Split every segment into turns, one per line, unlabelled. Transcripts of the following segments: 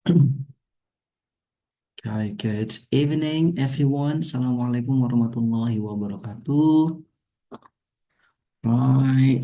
Okay, good evening, everyone. Assalamualaikum warahmatullahi wabarakatuh. Right,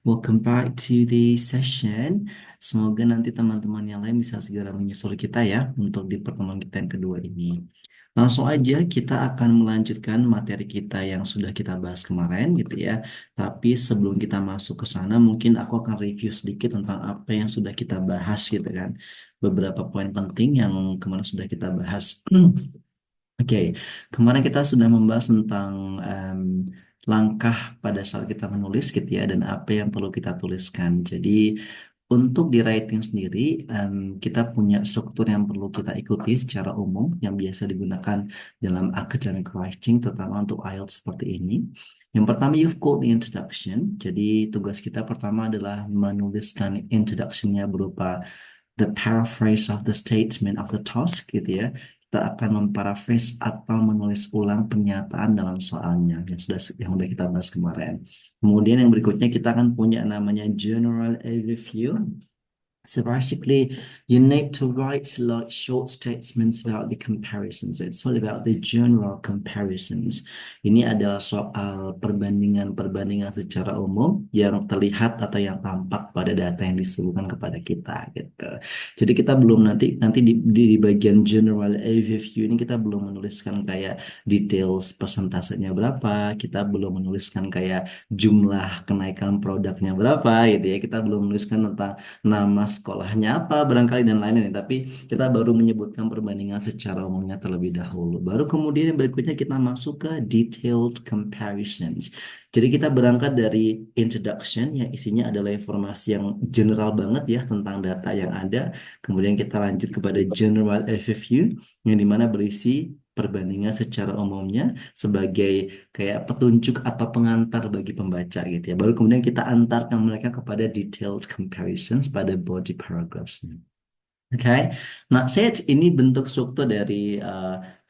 welcome back to the session. Semoga nanti teman-teman yang lain bisa segera menyusul kita ya untuk di pertemuan kita yang kedua ini. Langsung aja kita akan melanjutkan materi kita yang sudah kita bahas kemarin gitu ya. Tapi sebelum kita masuk ke sana, mungkin aku akan review sedikit tentang apa yang sudah kita bahas gitu kan. Beberapa poin penting yang kemarin sudah kita bahas. Oke, kemarin kita sudah membahas tentang langkah pada saat kita menulis gitu ya, dan apa yang perlu kita tuliskan. Jadi, untuk di writing sendiri, kita punya struktur yang perlu kita ikuti secara umum, yang biasa digunakan dalam academic writing, terutama untuk IELTS seperti ini. Yang pertama, you've got the introduction. Jadi, tugas kita pertama adalah menuliskan introduction-nya berupa the paraphrase of the statement of the task gitu ya. Kita akan memparaphrase atau menulis ulang pernyataan dalam soalnya yang sudah kita bahas kemarin. Kemudian yang berikutnya kita akan punya namanya general overview. So basically, you need to write like short statements about the comparisons. So it's all about the general comparisons. Ini adalah soal perbandingan-perbandingan secara umum yang terlihat atau yang tampak pada data yang disuguhkan kepada kita gitu. Jadi kita belum nanti di bagian general overview ini kita belum menuliskan kayak details persentasenya berapa, kita belum menuliskan kayak jumlah kenaikan produknya berapa gitu ya. Kita belum menuliskan tentang nama sekolahnya apa barangkali dan lain-lain, tapi kita baru menyebutkan perbandingan secara umumnya terlebih dahulu, baru kemudian yang berikutnya kita masuk ke detailed comparisons. Jadi kita berangkat dari introduction yang isinya adalah informasi yang general banget ya tentang data yang ada, kemudian kita lanjut kepada general overview yang dimana berisi perbandingan secara umumnya sebagai kayak petunjuk atau pengantar bagi pembaca gitu ya. Baru kemudian kita antarkan mereka kepada detailed comparisons pada body paragraphs. Oke, nah saya ini bentuk struktur dari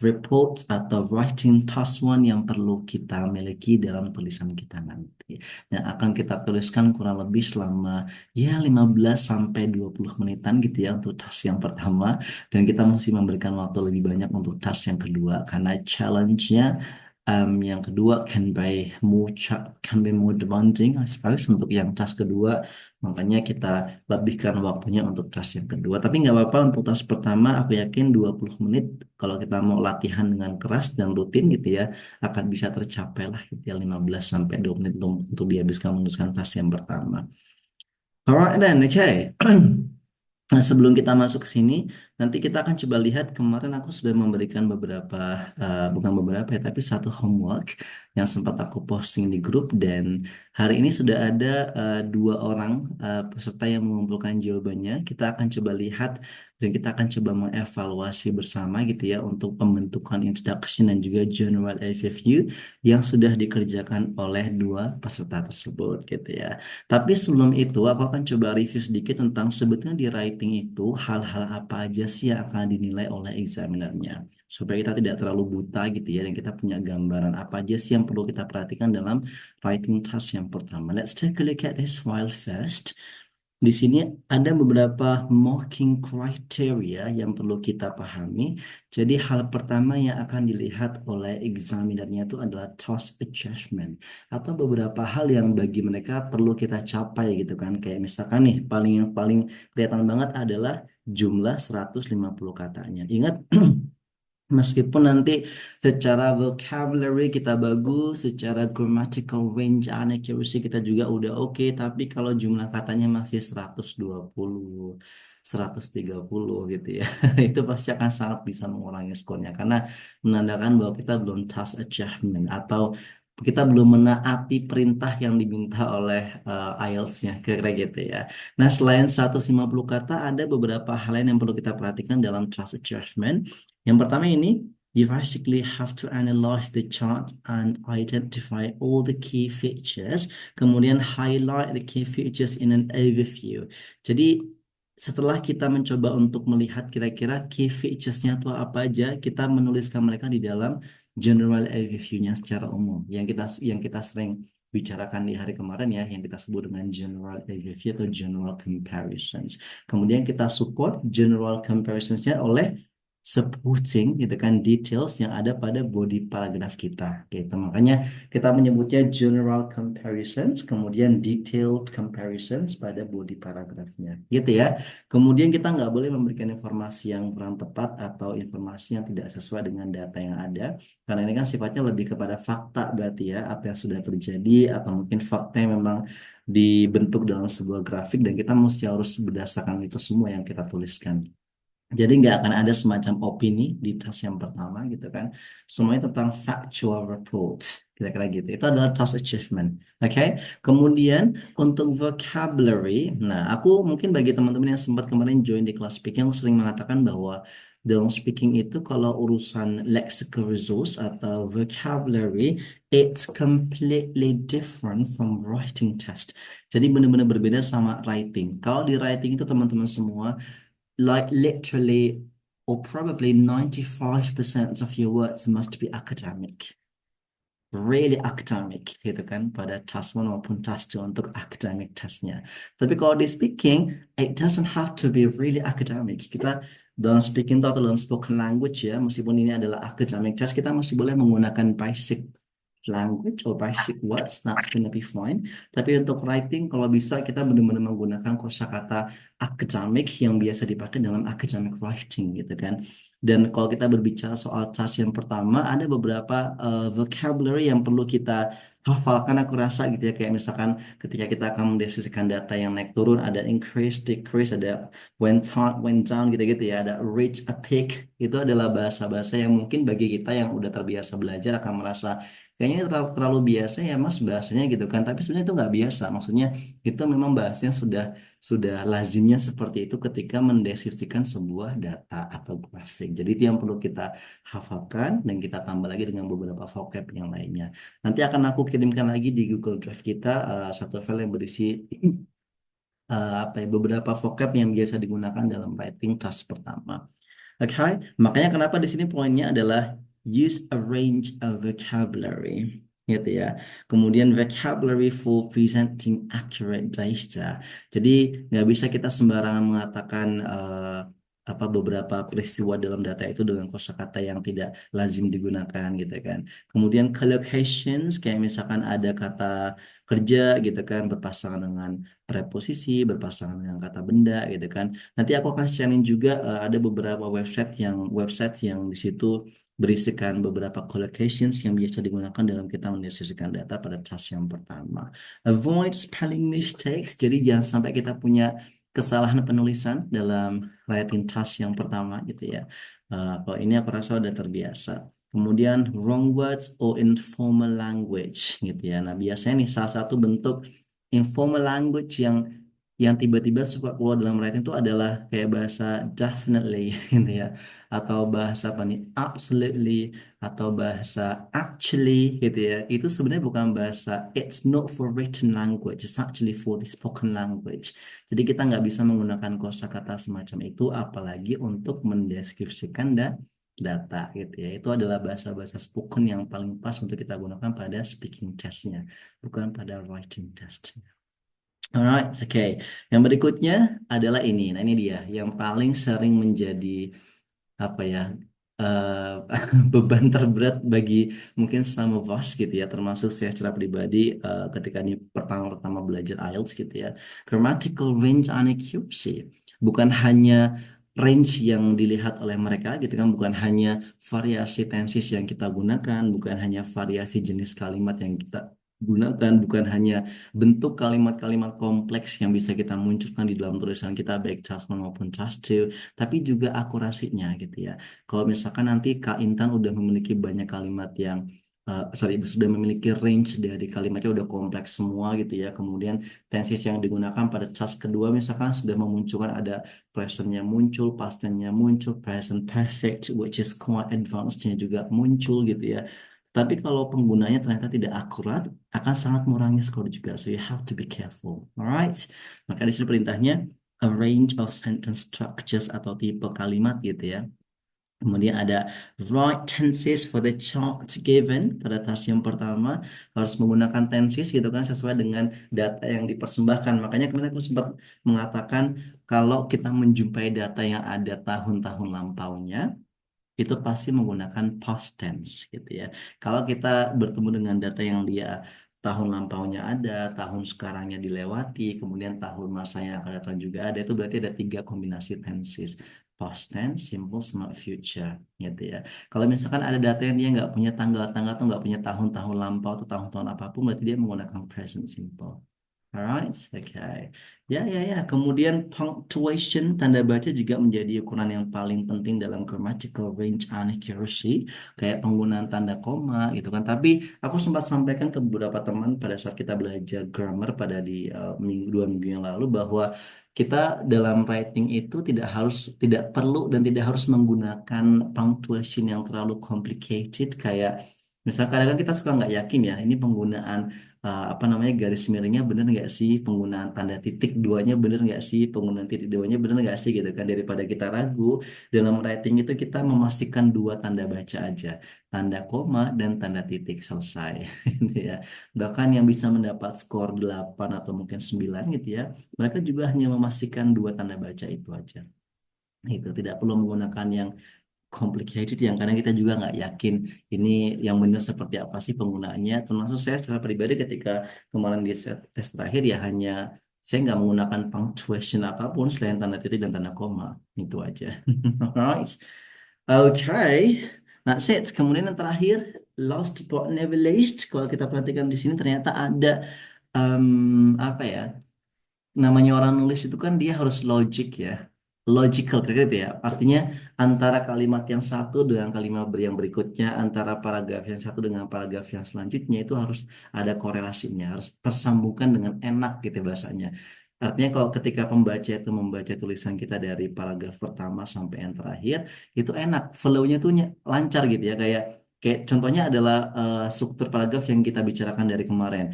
report atau writing task one yang perlu kita miliki dalam tulisan kita nanti. Yang akan kita tuliskan kurang lebih selama ya 15 sampai 20 menitan gitu ya untuk task yang pertama. Dan kita mesti memberikan waktu lebih banyak untuk task yang kedua karena challenge-nya yang kedua can be more demanding, I suppose, untuk yang task kedua. Makanya kita lebihkan waktunya untuk tas yang kedua. Tapi nggak apa-apa untuk tas pertama, aku yakin 20 menit kalau kita mau latihan dengan keras dan rutin gitu ya, akan bisa tercapai lah gitu ya 15 sampai 20 menit untuk dihabiskan menuliskan tas yang pertama. Alright then, okay. Nah, sebelum kita masuk ke sini, nanti kita akan coba lihat kemarin aku sudah memberikan beberapa, bukan beberapa ya, tapi satu homework yang sempat aku posting di grup dan hari ini sudah ada dua orang peserta yang mengumpulkan jawabannya. Kita akan coba lihat dan kita akan coba mengevaluasi bersama gitu ya untuk pembentukan introduction dan juga general overview yang sudah dikerjakan oleh dua peserta tersebut gitu ya. Tapi sebelum itu, aku akan coba review sedikit tentang sebetulnya di writing itu hal-hal apa aja sih yang akan dinilai oleh examinernya. Supaya kita tidak terlalu buta gitu ya, dan kita punya gambaran apa aja sih yang perlu kita perhatikan dalam writing task yang pertama. Let's take a look at this file first. Di sini ada beberapa marking criteria yang perlu kita pahami. Jadi hal pertama yang akan dilihat oleh examinernya itu adalah task achievement atau beberapa hal yang bagi mereka perlu kita capai gitu kan. Kayak misalkan nih yang paling kelihatan banget adalah jumlah 150 katanya. Ingat meskipun nanti secara vocabulary kita bagus, secara grammatical range and accuracy kita juga udah oke, tapi kalau jumlah katanya masih 120, 130 gitu ya, itu pasti akan sangat bisa mengurangi skornya karena menandakan bahwa kita belum task achievement atau kita belum menaati perintah yang diminta oleh IELTS-nya, kira-kira gitu ya. Nah, selain 150 kata, ada beberapa hal lain yang perlu kita perhatikan dalam task achievement. Yang pertama ini, you basically have to analyze the chart and identify all the key features, kemudian highlight the key features in an overview. Jadi, setelah kita mencoba untuk melihat kira-kira key features-nya itu apa aja, kita menuliskan mereka di dalam general overview-nya secara umum. Yang kita sering bicarakan di hari kemarin ya, yang kita sebut dengan general overview atau general comparisons. Kemudian kita support general comparisonsnya oleh supporting gitu kan details yang ada pada body paragraph kita gitu. Makanya kita menyebutnya general comparisons, kemudian detailed comparisons pada body paragraphnya gitu ya. Kemudian kita nggak boleh memberikan informasi yang kurang tepat atau informasi yang tidak sesuai dengan data yang ada, karena ini kan sifatnya lebih kepada fakta berarti ya, apa yang sudah terjadi atau mungkin fakta yang memang dibentuk dalam sebuah grafik dan kita mesti harus berdasarkan itu semua yang kita tuliskan. Jadi nggak akan ada semacam opini di task yang pertama gitu kan. Semuanya tentang factual report. Kira-kira gitu. Itu adalah task achievement. Oke. Kemudian untuk vocabulary. Nah, aku mungkin bagi teman-teman yang sempat kemarin join di kelas speaking, aku sering mengatakan bahwa dalam speaking itu kalau urusan lexical resource atau vocabulary, it's completely different from writing test. Jadi benar-benar berbeda sama writing. Kalau di writing itu teman-teman semua like literally or probably 95% of your words must be academic, really academic gitu kan pada task 1 maupun task 2 untuk academic testnya. Tapi kalau di speaking, it doesn't have to be really academic. Kita dalam speaking atau dalam spoken language ya, meskipun ini adalah academic test, kita masih boleh menggunakan basic language or basic words, that's gonna be fine. Tapi untuk writing, kalau bisa kita benar-benar menggunakan kosakata akademik yang biasa dipakai dalam academic writing gitu kan. Dan kalau kita berbicara soal task yang pertama, ada beberapa vocabulary yang perlu kita hafalkan aku rasa gitu ya. Kayak misalkan ketika kita akan mendeskripsikan data yang naik turun, ada increase, decrease, ada went down gitu-gitu ya. Ada reach, a peak. Itu adalah bahasa-bahasa yang mungkin bagi kita yang udah terbiasa belajar akan merasa kayaknya terlalu biasa ya mas bahasanya gitu kan. Tapi sebenarnya itu nggak biasa. Maksudnya itu memang bahasanya sudah lazimnya seperti itu ketika mendeskripsikan sebuah data atau grafik. Jadi itu yang perlu kita hafalkan dan kita tambah lagi dengan beberapa vocab yang lainnya. Nanti akan aku kirimkan lagi di Google Drive kita satu file yang berisi apa ya, beberapa vocab yang biasa digunakan dalam writing task pertama. Oke, makanya kenapa di sini poinnya adalah use a range of vocabulary, gitu ya. Kemudian vocabulary for presenting accurate data. Jadi nggak bisa kita sembarangan mengatakan apa beberapa peristiwa dalam data itu dengan kosakata yang tidak lazim digunakan, gitu kan. Kemudian collocations, kayak misalkan ada kata kerja, gitu kan, berpasangan dengan preposisi, berpasangan dengan kata benda, gitu kan. Nanti aku akan sharing juga ada beberapa website yang di situ berisikan beberapa collocations yang biasa digunakan dalam kita mendeskripsikan data pada task yang pertama. Avoid spelling mistakes. Jadi jangan sampai kita punya kesalahan penulisan dalam writing task yang pertama gitu ya. Kalau ini aku rasa udah terbiasa. Kemudian wrong words or informal language gitu ya. Nah, biasanya nih salah satu bentuk informal language yang tiba-tiba suka keluar dalam writing itu adalah kayak bahasa definitely gitu ya, atau bahasa apa nih absolutely, atau bahasa actually gitu ya. Itu sebenarnya bukan bahasa, it's not for written language, it's actually for the spoken language. Jadi kita nggak bisa menggunakan kosakata semacam itu apalagi untuk mendeskripsikan data gitu ya. Itu adalah bahasa-bahasa spoken yang paling pas untuk kita gunakan pada speaking testnya, bukan pada writing test. Alright, oke. Yang berikutnya adalah ini. Nah, ini dia yang paling sering menjadi apa ya beban terberat bagi mungkin some of us gitu ya, termasuk saya secara pribadi ketika ini pertama-tama belajar IELTS gitu ya. Grammatical range and accuracy. Bukan hanya range yang dilihat oleh mereka gitu kan, bukan hanya variasi tenses yang kita gunakan, bukan hanya variasi jenis kalimat yang kita gunakan, bukan hanya bentuk kalimat-kalimat kompleks yang bisa kita munculkan di dalam tulisan kita baik task 1 maupun task 2, tapi juga akurasinya gitu ya. Kalau misalkan nanti Kak Intan udah memiliki banyak kalimat yang sorry, sudah memiliki range dari kalimatnya udah kompleks semua gitu ya. Kemudian tenses yang digunakan pada task kedua misalkan sudah memunculkan ada presentnya muncul, past tense-nya muncul, present perfect which is quite advanced-nya juga muncul gitu ya. Tapi kalau penggunanya ternyata tidak akurat, akan sangat mengurangi skor juga. So you have to be careful. Alright. Maka di sini perintahnya a range of sentence structures atau tipe kalimat gitu ya. Kemudian ada right tenses for the chart given. Pada task yang pertama harus menggunakan tenses gitu kan sesuai dengan data yang dipersembahkan. Makanya kemarin aku sempat mengatakan kalau kita menjumpai data yang ada tahun-tahun lampaunya, itu pasti menggunakan past tense gitu ya. Kalau kita bertemu dengan data yang dia tahun lampaunya ada, tahun sekarangnya dilewati, kemudian tahun masa yang akan datang juga ada, itu berarti ada tiga kombinasi tenses. Past tense, simple, sama future gitu ya. Kalau misalkan ada data yang dia nggak punya tanggal-tanggal atau nggak punya tahun-tahun lampau atau tahun-tahun apapun, berarti dia menggunakan present simple. Alright, okay. Ya, ya, ya. Kemudian punctuation, tanda baca juga menjadi ukuran yang paling penting dalam grammatical range and accuracy. Kayak penggunaan tanda koma gitu kan. Tapi aku sempat sampaikan ke beberapa teman pada saat kita belajar grammar pada di dua minggu yang lalu bahwa kita dalam writing itu tidak perlu dan tidak harus menggunakan punctuation yang terlalu complicated kayak misalnya kadang-kadang kita suka nggak yakin ya ini penggunaan apa namanya garis miringnya bener nggak sih, penggunaan tanda titik duanya bener nggak sih, penggunaan titik duanya bener nggak sih gitu kan, daripada kita ragu dalam writing itu kita memastikan dua tanda baca aja, tanda koma dan tanda titik, selesai. Gitu ya. Bahkan yang bisa mendapat skor 8 atau mungkin 9 gitu ya, mereka juga hanya memastikan dua tanda baca itu aja. Itu tidak perlu menggunakan yang complicated yang kadang kita juga nggak yakin ini yang benar seperti apa sih penggunaannya. Termasuk saya secara pribadi ketika kemarin di tes terakhir ya hanya saya nggak menggunakan punctuation apapun selain tanda titik dan tanda koma. Itu aja. Alright. Okay. That's it. Kemudian yang terakhir, last but never least, kalau kita perhatikan di sini ternyata ada apa ya? Namanya orang nulis itu kan dia harus logic ya, logical kayak gitu ya, artinya antara kalimat yang satu dengan kalimat yang berikutnya, antara paragraf yang satu dengan paragraf yang selanjutnya itu harus ada korelasinya, harus tersambungkan dengan enak gitu bahasanya. Artinya kalau ketika pembaca itu membaca tulisan kita dari paragraf pertama sampai yang terakhir itu enak, flow-nya tuh lancar gitu ya, kayak kayak contohnya adalah struktur paragraf yang kita bicarakan dari kemarin.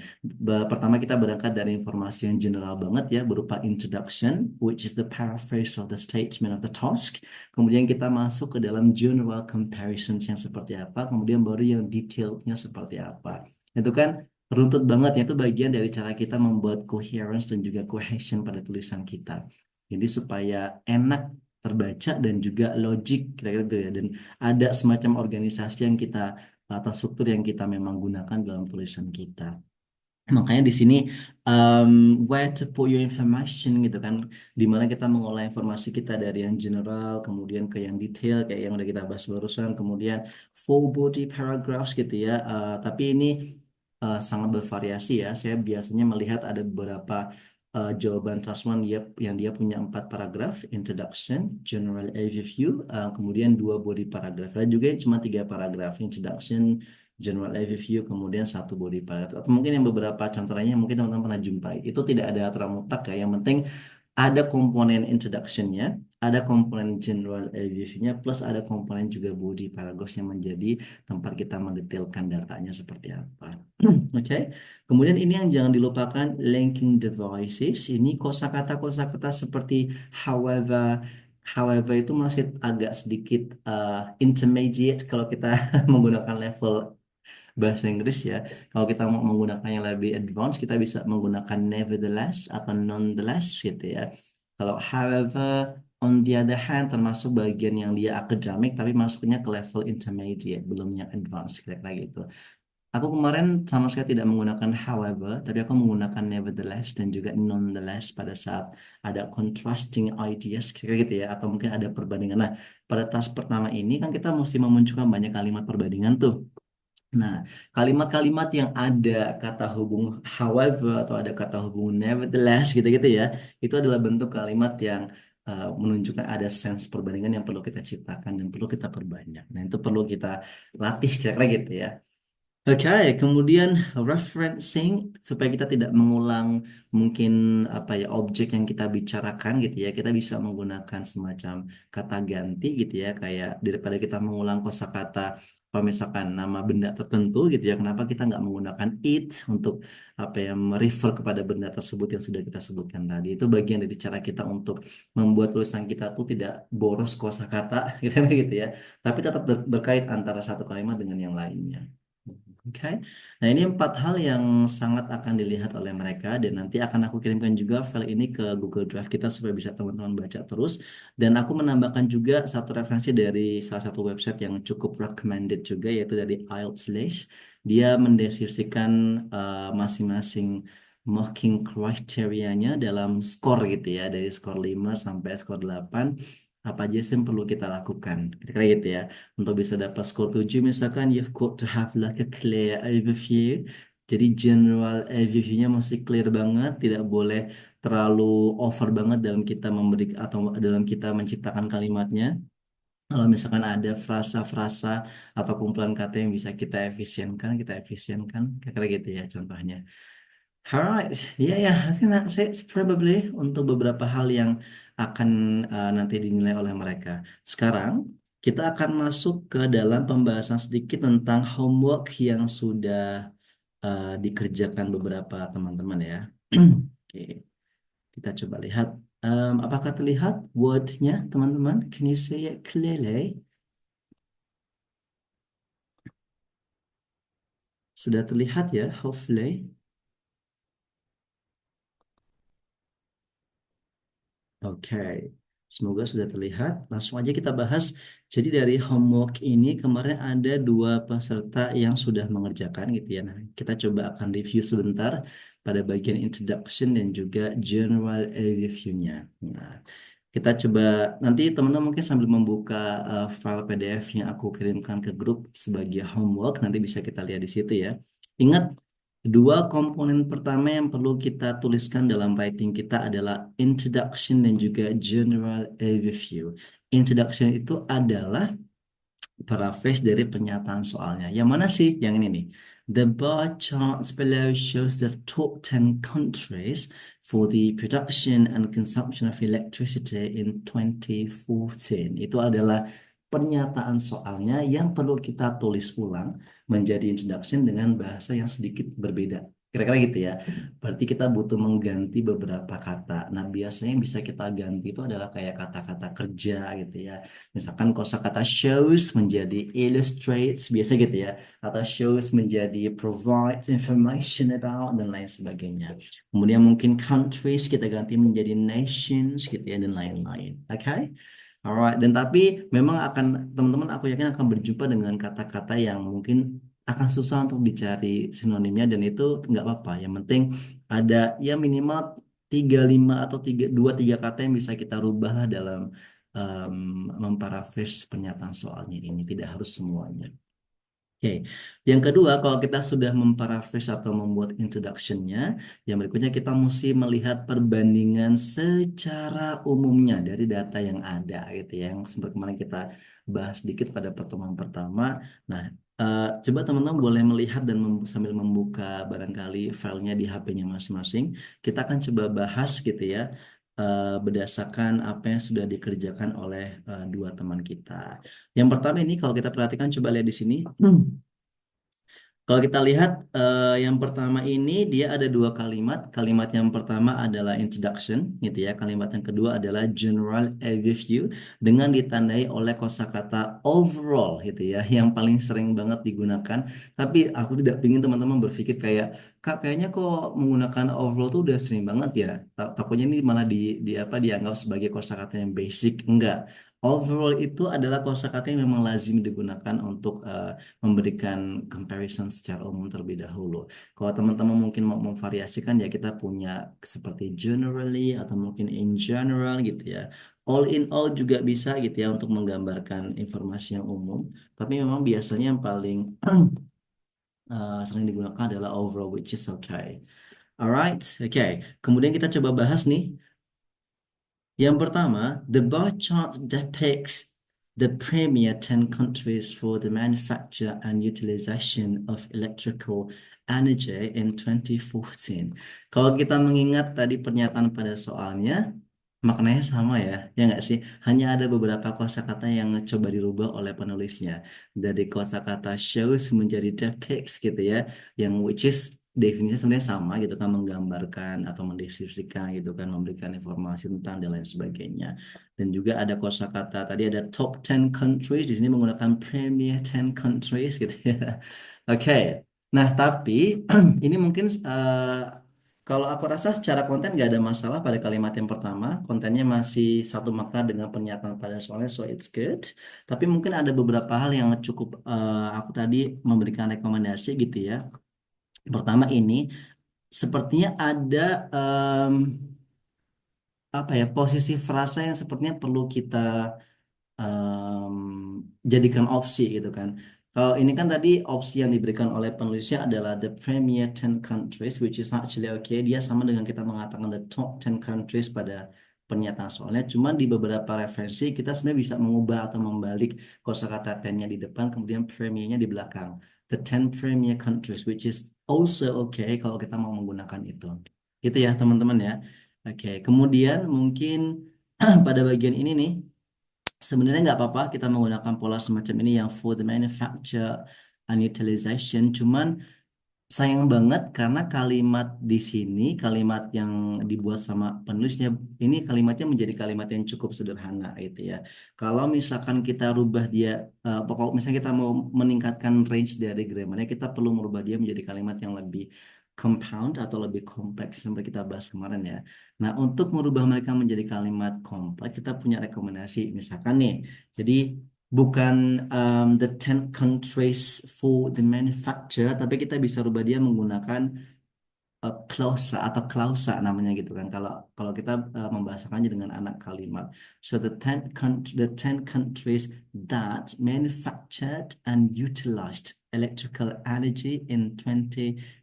Pertama kita berangkat dari informasi yang general banget ya berupa introduction, which is the paraphrase of the statement of the task. Kemudian kita masuk ke dalam general comparisons yang seperti apa, kemudian baru yang detailnya seperti apa. Itu kan runtut banget ya, itu bagian dari cara kita membuat coherence dan juga cohesion pada tulisan kita. Jadi supaya enak terbaca dan juga logik kira-kira gitu ya. Dan ada semacam organisasi yang kita atau struktur yang kita memang gunakan dalam tulisan kita. Makanya di sini um, where to put your information gitu kan, di mana kita mengolah informasi kita dari yang general kemudian ke yang detail kayak yang udah kita bahas barusan, kemudian full body paragraphs gitu ya. Tapi ini sangat bervariasi ya. Saya biasanya melihat ada beberapa jawaban Tasman dia yang dia punya 4 paragraf, introduction, general overview, kemudian 2 body paragraph. Ada juga yang cuma 3 paragraf, introduction, general overview, kemudian 1 body paragraph. Atau mungkin yang beberapa contoh lainnya mungkin teman-teman pernah jumpai. Itu tidak ada aturan mutlak ya. Yang penting ada komponen introduction-nya, ada komponen general overview-nya, plus ada komponen juga body paragraphs yang menjadi tempat kita mendetailkan datanya seperti apa. Oke. Kemudian ini yang jangan dilupakan, linking devices. Ini kosakata-kosakata seperti however, however itu masih agak sedikit intermediate kalau kita menggunakan level bahasa Inggris ya. Kalau kita mau menggunakan yang lebih advance, kita bisa menggunakan nevertheless atau nonetheless gitu ya. Kalau however, on the other hand, termasuk bagian yang dia akademik, tapi masuknya ke level intermediate, belum yang advance, kira-kira gitu. Aku kemarin sama sekali tidak menggunakan however, tapi aku menggunakan nevertheless dan juga nonetheless pada saat ada contrasting ideas, kira-kira gitu ya, atau mungkin ada perbandingan. Nah, pada task pertama ini kan kita mesti memunculkan banyak kalimat perbandingan tuh. Nah, kalimat-kalimat yang ada kata hubung however atau ada kata hubung nevertheless gitu-gitu ya, itu adalah bentuk kalimat yang menunjukkan ada sense perbandingan yang perlu kita ciptakan dan perlu kita perbanyak. Nah, itu perlu kita latih kira-kira gitu ya. Oke, kemudian referencing supaya kita tidak mengulang mungkin apa ya objek yang kita bicarakan gitu ya. Kita bisa menggunakan semacam kata ganti gitu ya, kayak daripada kita mengulang kosakata kalau misalkan nama benda tertentu gitu ya. Kenapa kita nggak menggunakan it untuk apa ya merefer kepada benda tersebut yang sudah kita sebutkan tadi. Itu bagian dari cara kita untuk membuat tulisan kita tuh tidak boros kosakata gitu ya. Tapi tetap berkait antara satu kalimat dengan yang lainnya. Oke, nah ini empat hal yang sangat akan dilihat oleh mereka dan nanti akan aku kirimkan juga file ini ke Google Drive kita supaya bisa teman-teman baca terus. Dan aku menambahkan juga satu referensi dari salah satu website yang cukup recommended juga yaitu dari IELTS Slash. Dia mendeskripsikan masing-masing marking kriterianya dalam skor gitu ya dari skor 5 sampai skor 8 apa aja sih yang perlu kita lakukan. Kira-kira gitu ya. Untuk bisa dapat skor 7 misalkan you've got to have like a clear overview. Jadi general overview-nya masih clear banget, tidak boleh terlalu over banget dalam kita memberi atau dalam kita menciptakan kalimatnya. Kalau misalkan ada frasa-frasa atau kumpulan kata yang bisa kita efisienkan, kira-kira gitu ya contohnya. Alright, ya ya, I think that's it probably untuk beberapa hal yang akan nanti dinilai oleh mereka. Sekarang kita akan masuk ke dalam pembahasan sedikit tentang homework yang sudah dikerjakan beberapa teman-teman ya. Oke, kita coba lihat. Apakah terlihat wordnya teman-teman? Can you see it clearly? Sudah terlihat ya, hopefully. Oke, semoga sudah terlihat. Langsung aja kita bahas. Jadi dari homework ini kemarin ada dua peserta yang sudah mengerjakan gitu ya. Nah, kita coba akan review sebentar pada bagian introduction dan juga general review-nya. Nah, kita coba nanti teman-teman mungkin sambil membuka file PDF yang aku kirimkan ke grup sebagai homework, nanti bisa kita lihat di situ ya. Ingat, dua komponen pertama yang perlu kita tuliskan dalam writing kita adalah introduction dan juga general overview. Introduction itu adalah paraphrase dari pernyataan soalnya. Yang mana sih? Yang ini nih. The bar charts below shows the top 10 countries for the production and consumption of electricity in 2014. Itu adalah pernyataan soalnya yang perlu kita tulis ulang menjadi introduction dengan bahasa yang sedikit berbeda. Kira-kira gitu ya. Berarti kita butuh mengganti beberapa kata. Nah, biasanya yang bisa kita ganti itu adalah kayak kata-kata kerja gitu ya. Misalkan kosakata shows menjadi illustrates, biasa gitu ya. Atau shows menjadi provides information about, dan lain sebagainya. Kemudian mungkin countries kita ganti menjadi nations gitu ya, dan lain-lain. Oke? Alright, dan tapi memang akan teman-teman aku yakin akan berjumpa dengan kata-kata yang mungkin akan susah untuk dicari sinonimnya dan itu nggak apa-apa. Yang penting ada ya minimal tiga lima atau dua tiga kata yang bisa kita rubah lah dalam um, memparaphrase pernyataan soalnya ini. Tidak harus semuanya. Oke, yang kedua, kalau kita sudah memparaphrase atau membuat introduction-nya, yang berikutnya kita mesti melihat perbandingan secara umumnya dari data yang ada, gitu ya. Yang sempat kemarin kita bahas sedikit pada pertemuan pertama. Nah, coba teman-teman boleh melihat dan sambil membuka barangkali filenya di HP-nya masing-masing. Kita akan coba bahas gitu ya, berdasarkan apa yang sudah dikerjakan oleh dua teman kita. Yang pertama ini kalau kita perhatikan coba lihat di sini. Kalau kita lihat yang pertama ini dia ada dua kalimat. Kalimat yang pertama adalah introduction, gitu ya. Kalimat yang kedua adalah general overview dengan ditandai oleh kosakata overall, gitu ya, yang paling sering banget digunakan. Tapi aku tidak ingin teman-teman berpikir kayak, Kak, kayaknya kok menggunakan overall tuh udah sering banget ya. Takutnya ini malah di apa dianggap sebagai kosakata yang basic. Enggak. Overall itu adalah kosakata yang memang lazim digunakan untuk memberikan comparison secara umum terlebih dahulu. Kalau teman-teman mungkin mau memvariasikan ya kita punya seperti generally atau mungkin in general gitu ya. All in all juga bisa gitu ya untuk menggambarkan informasi yang umum. Tapi memang biasanya yang paling sering digunakan adalah overall which is okay. Alright, oke. Kemudian kita coba bahas nih yang pertama, the bar chart depicts the premier 10 countries for the manufacture and utilization of electrical energy in 2014. Kalau kita mengingat tadi pernyataan pada soalnya, maknanya sama ya, ya nggak sih? Hanya ada beberapa kosakata yang coba dirubah oleh penulisnya. Dari kosakata shows menjadi depicts gitu ya, yang which is definisinya sebenarnya sama gitu kan, menggambarkan atau mendeskripsikan gitu kan, memberikan informasi tentang dan lain sebagainya. Dan juga ada kosakata tadi ada top 10 countries, di sini menggunakan premier 10 countries gitu ya. Oke. Nah, tapi ini mungkin kalau aku rasa secara konten nggak ada masalah pada kalimat yang pertama. Kontennya masih satu makna dengan pernyataan pada soalnya, so it's good. Tapi mungkin ada beberapa hal yang cukup aku tadi memberikan rekomendasi gitu ya. Pertama ini, sepertinya ada em, apa ya posisi frasa yang sepertinya perlu kita em, jadikan opsi gitu kan. Kalau ini kan tadi opsi yang diberikan oleh penulisnya adalah the premier 10 countries, which is actually okay. Dia sama dengan kita mengatakan the top 10 countries pada pernyataan soalnya. Cuman di beberapa referensi kita sebenarnya bisa mengubah atau membalik kosakata 10-nya di depan, kemudian premiernya di belakang. The 10 premier countries, which is also okay kalau kita mau menggunakan itu. Gitu ya teman-teman ya. Oke, kemudian mungkin pada bagian ini nih. Sebenarnya nggak apa-apa kita menggunakan pola semacam ini yang for the manufacture and utilization. Cuman sayang banget karena kalimat di sini, kalimat yang dibuat sama penulisnya, ini kalimatnya menjadi kalimat yang cukup sederhana gitu ya. Kalau misalkan kita rubah dia, pokok misalnya kita mau meningkatkan range dari grammarnya, kita perlu merubah dia menjadi kalimat yang lebih compound atau lebih kompleks seperti kita bahas kemarin ya. Nah, untuk merubah mereka menjadi kalimat kompleks, kita punya rekomendasi. Misalkan nih, jadi bukan the 10 countries for the manufacture, tapi kita bisa rubah dia menggunakan clausa atau klausa namanya gitu kan. Kalau kalau kita membahasakannya dengan anak kalimat. So the 10 countries that manufactured and utilized electrical energy in 2014.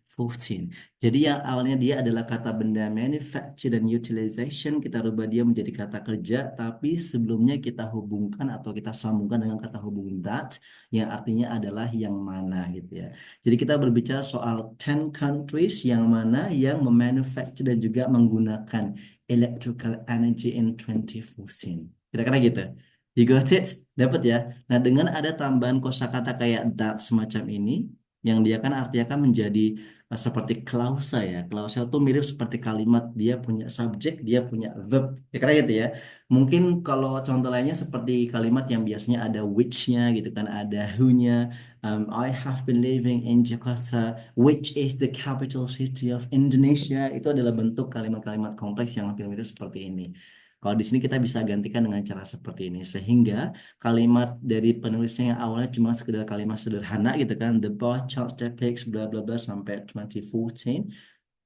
Jadi yang awalnya dia adalah kata benda manufacture dan utilization, kita rubah dia menjadi kata kerja, tapi sebelumnya kita hubungkan atau kita sambungkan dengan kata hubung that yang artinya adalah yang mana gitu ya. Jadi kita berbicara soal 10 countries yang mana yang memanufacture dan juga menggunakan electrical energy in 2014. Kira-kira gitu. You got it? Dapat ya? Nah, dengan ada tambahan kosakata kayak that semacam ini, yang dia kan artinya kan menjadi seperti klausa ya. Klausa itu mirip seperti kalimat dia punya subjek, dia punya verb. Kira-kira gitu ya. Mungkin kalau contoh lainnya seperti kalimat yang biasanya ada which-nya gitu kan, ada who-nya. I have been living in Jakarta, which is the capital city of Indonesia. Itu adalah bentuk kalimat-kalimat kompleks yang hampir mirip seperti ini. Kalau di sini kita bisa gantikan dengan cara seperti ini, sehingga kalimat dari penulisnya yang awalnya cuma sekedar kalimat sederhana gitu kan, the boy Charles depicts bla bla bla sampai 2014,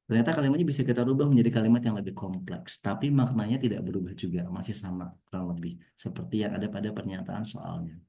ternyata kalimatnya bisa kita rubah menjadi kalimat yang lebih kompleks, tapi maknanya tidak berubah juga, masih sama kurang lebih seperti yang ada pada pernyataan soalnya.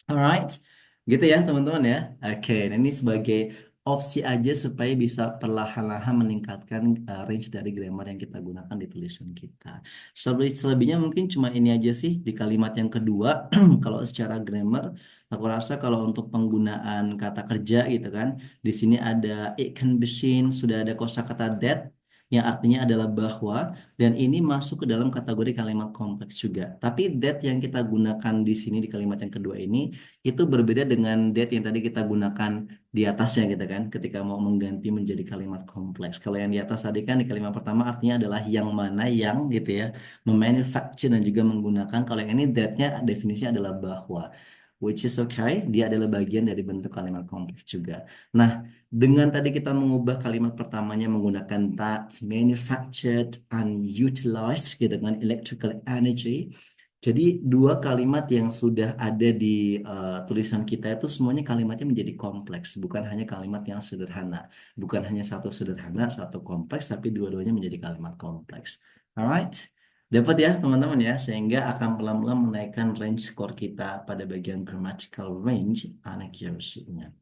Alright, gitu ya teman-teman ya. Oke, nah ini sebagai opsi aja supaya bisa perlahan-lahan meningkatkan range dari grammar yang kita gunakan di tulisan kita. Selebihnya mungkin cuma ini aja sih di kalimat yang kedua. Kalau secara grammar, aku rasa kalau untuk penggunaan kata kerja gitu kan, di sini ada it can be seen, sudah ada kosakata that yang artinya adalah bahwa, dan ini masuk ke dalam kategori kalimat kompleks juga. Tapi that yang kita gunakan di sini di kalimat yang kedua ini itu berbeda dengan that yang tadi kita gunakan di atasnya gitu kan, ketika mau mengganti menjadi kalimat kompleks. Kalau yang di atas tadi kan di kalimat pertama artinya adalah yang mana yang gitu ya, memanufacture dan juga menggunakan. Kalau yang ini that-nya definisinya adalah bahwa, which is okay, dia adalah bagian dari bentuk kalimat kompleks juga. Nah, dengan tadi kita mengubah kalimat pertamanya menggunakan that, manufactured, and utilized gitu kan, electrical energy. Jadi dua kalimat yang sudah ada di tulisan kita itu semuanya kalimatnya menjadi kompleks, bukan hanya kalimat yang sederhana, bukan hanya satu sederhana, satu kompleks, tapi dua-duanya menjadi kalimat kompleks. Alright, dapat ya teman-teman ya, sehingga akan pelan-pelan menaikkan range skor kita pada bagian grammatical range and accuracy-nya.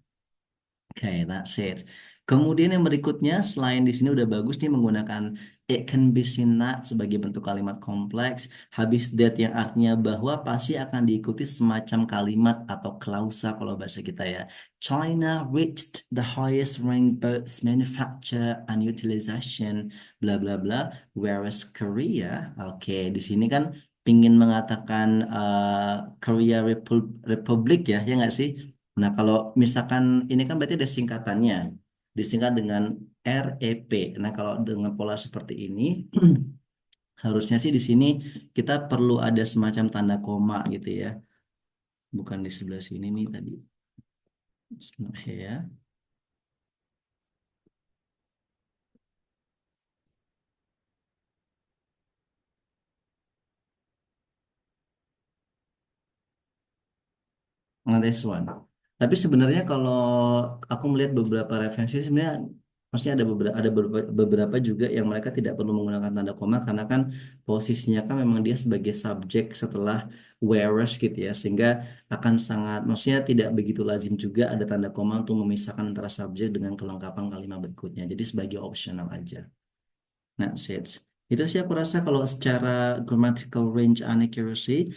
Oke, that's it. Kemudian yang berikutnya, selain di sini udah bagus nih menggunakan it can be seen that sebagai bentuk kalimat kompleks. Habis that yang artinya bahwa pasti akan diikuti semacam kalimat atau klausa kalau bahasa kita ya. China reached the highest rank both manufacture and utilization, bla bla bla. Whereas Korea, oke, di sini kan pingin mengatakan Korea Republic ya, ya nggak sih? Nah, kalau misalkan ini kan berarti ada singkatannya, disingkat dengan REP. Nah, kalau dengan pola seperti ini, harusnya sih di sini kita perlu ada semacam tanda koma gitu ya. Bukan di sebelah sini nih tadi. It's not here. Nah, this one. Tapi sebenarnya kalau aku melihat beberapa referensi sebenarnya maksudnya ada beberapa juga yang mereka tidak perlu menggunakan tanda koma karena kan posisinya kan memang dia sebagai subjek setelah whereas gitu ya sehingga akan sangat maksudnya tidak begitu lazim juga ada tanda koma untuk memisahkan antara subjek dengan kelengkapan kalimat berikutnya. Jadi sebagai optional aja. Nah, sets. Itu sih aku rasa kalau secara grammatical range and accuracy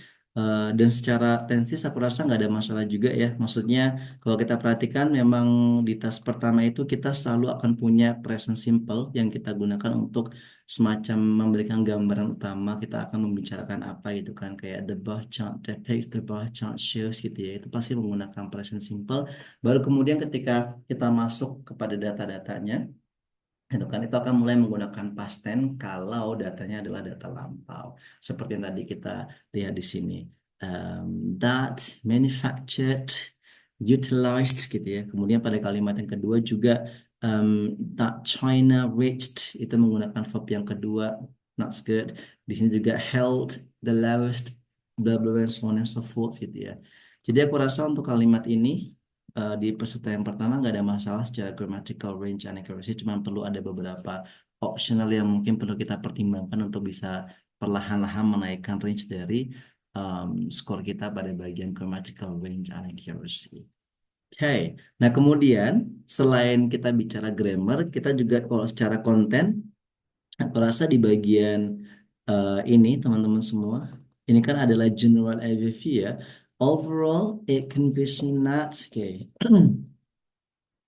dan secara tenses aku rasa nggak ada masalah juga ya. Maksudnya kalau kita perhatikan memang di tas pertama itu kita selalu akan punya present simple yang kita gunakan untuk semacam memberikan gambaran utama kita akan membicarakan apa itu kan kayak the bar chart depicts, the bar chart shows gitu ya. Itu pasti menggunakan present simple. Baru kemudian ketika kita masuk kepada data-datanya itu kan itu akan mulai menggunakan past tense kalau datanya adalah data lampau seperti yang tadi kita lihat di sini. Um, that manufactured utilized gitu ya kemudian pada kalimat yang kedua juga um, that China reached itu menggunakan verb yang kedua, that's good. Di sini juga held the lowest blah blah blah and so on and so forth gitu ya. Jadi aku rasa untuk kalimat ini di peserta yang pertama nggak ada masalah secara grammatical range and accuracy, cuma perlu ada beberapa optional yang mungkin perlu kita pertimbangkan untuk bisa perlahan-lahan menaikkan range dari skor kita pada bagian grammatical range and accuracy. Oke, nah kemudian selain kita bicara grammar, kita juga kalau secara konten, aku rasa di bagian ini teman-teman semua, ini kan adalah general overview ya. Overall, it can be seen that, oke,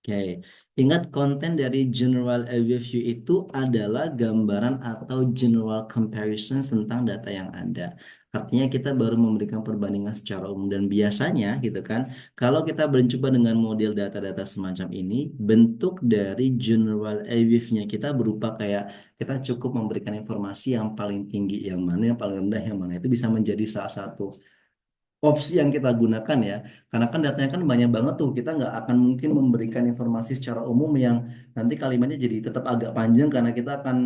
Oke, ingat konten dari general overview itu adalah gambaran atau general comparison tentang data yang ada. Artinya kita baru memberikan perbandingan secara umum dan biasanya gitu kan, kalau kita berjumpa dengan model data-data semacam ini, bentuk dari general overview-nya kita berupa kayak kita cukup memberikan informasi yang paling tinggi yang mana, yang paling rendah yang mana. Itu bisa menjadi salah satu opsi yang kita gunakan ya karena kan datanya kan banyak banget tuh kita nggak akan mungkin memberikan informasi secara umum yang nanti kalimatnya jadi tetap agak panjang karena kita akan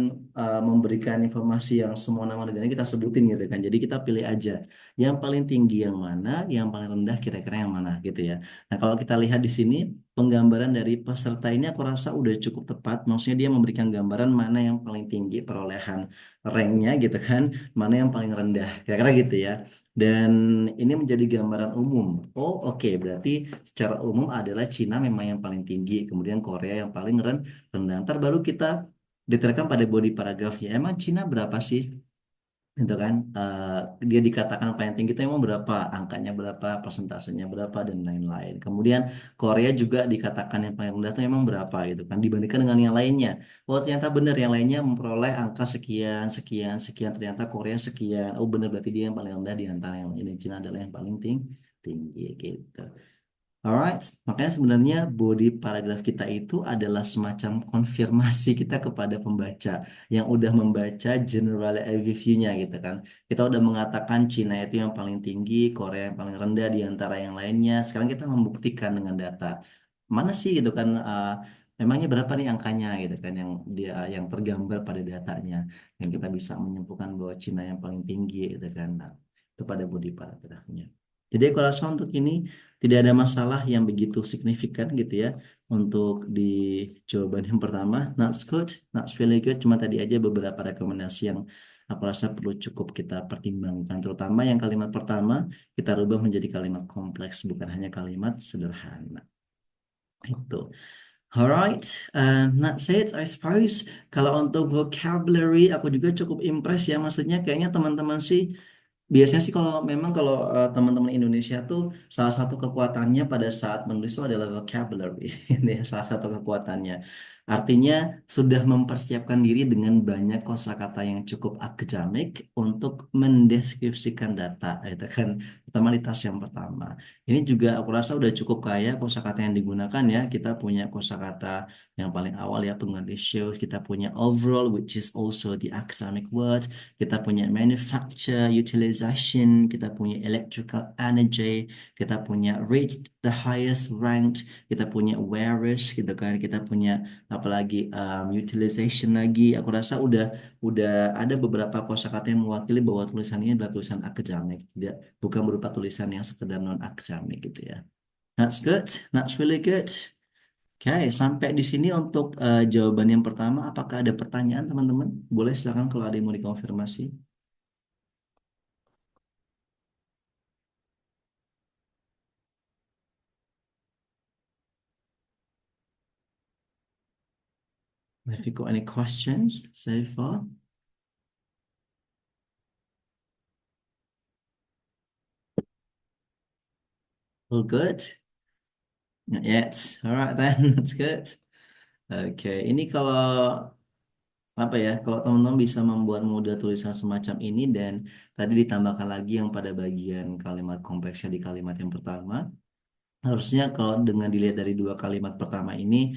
memberikan informasi yang semua nama negara kita sebutin gitu kan jadi kita pilih aja yang paling tinggi yang mana yang paling rendah kira-kira yang mana gitu ya. Nah kalau kita lihat di sini penggambaran dari peserta ini aku rasa udah cukup tepat maksudnya dia memberikan gambaran mana yang paling tinggi perolehan ranknya gitu kan mana yang paling rendah kira-kira gitu ya. Dan ini menjadi gambaran umum. Oh, oke. Berarti secara umum adalah Cina memang yang paling tinggi, kemudian Korea yang paling rendah. Ntar baru kita detailkan pada body paragrafnya. Emang Cina berapa sih? Itu kan dia dikatakan paling tinggi itu emang berapa angkanya berapa persentasenya berapa dan lain-lain kemudian Korea juga dikatakan yang paling rendah itu emang berapa gitu kan dibandingkan dengan yang lainnya. Oh ternyata benar yang lainnya memperoleh angka sekian sekian sekian ternyata Korea sekian oh benar berarti dia yang paling rendah di antara yang ini Cina adalah yang paling tinggi gitu. Alright, makanya sebenarnya body paragraf kita itu adalah semacam konfirmasi kita kepada pembaca yang udah membaca general overview-nya gitu kan. Kita udah mengatakan Cina itu yang paling tinggi, Korea yang paling rendah di antara yang lainnya. Sekarang kita membuktikan dengan data. Mana sih gitu kan memangnya berapa nih angkanya gitu kan yang dia yang tergambar pada datanya yang kita bisa menyimpulkan bahwa Cina yang paling tinggi gitu kan. Nah, itu pada body paragrafnya. Jadi aku rasa untuk ini tidak ada masalah yang begitu signifikan gitu ya untuk di jawaban yang pertama. That's good, that's really good. Cuma tadi aja beberapa rekomendasi yang aku rasa perlu cukup kita pertimbangkan. Terutama yang kalimat pertama kita rubah menjadi kalimat kompleks bukan hanya kalimat sederhana. Itu. Alright, that's it, I suppose. Kalau untuk vocabulary, aku juga cukup impress ya. Maksudnya kayaknya teman-teman sih biasanya sih kalau memang kalau teman-teman Indonesia tuh salah satu kekuatannya pada saat menulis itu adalah vocabulary. Ini ya, salah satu kekuatannya. Artinya sudah mempersiapkan diri dengan banyak kosakata yang cukup akademik untuk mendeskripsikan data, itu kan pertama di tas yang pertama. Ini juga aku rasa udah cukup kaya kosakata yang digunakan ya. Kita punya kosakata yang paling awal ya pengganti shows, kita punya overall which is also the academic word, kita punya manufacture, utilization, kita punya electrical energy, kita punya reached the highest ranked, kita punya whereas gitu kan, kita punya apalagi utilization lagi. Aku rasa udah ada beberapa kosakata yang mewakili bahwa tulisan ini adalah tulisan akademik, tidak bukan berupa tulisan yang sekedar non akademik gitu ya. That's good, that's really good. Oke, sampai di sini untuk jawaban yang pertama. Apakah ada pertanyaan, teman-teman? Boleh silakan kalau ada yang mau dikonfirmasi. Have you got any questions so far? All good? Not yet. All right then, that's good. Oke, ini kalau apa ya? Kalau teman-teman bisa membuat model tulisan semacam ini dan tadi ditambahkan lagi yang pada bagian kalimat kompleksnya di kalimat yang pertama, harusnya kalau dengan dilihat dari dua kalimat pertama ini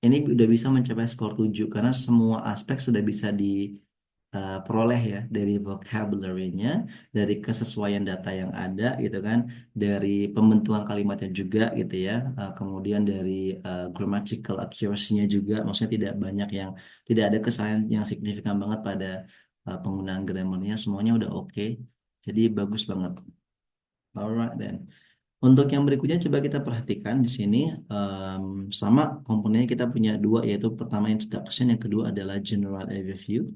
udah bisa mencapai skor 7 karena semua aspek sudah bisa diperoleh ya dari vocabulary-nya, dari kesesuaian data yang ada gitu kan, dari pembentukan kalimatnya juga gitu ya, kemudian dari grammatical accuracy-nya juga, maksudnya tidak ada kesalahan yang signifikan banget pada penggunaan grammarnya, semuanya udah oke. Jadi bagus banget. Alright then. Untuk yang berikutnya coba kita perhatikan di sini sama komponennya kita punya dua yaitu pertama introduction, yang kedua adalah general overview.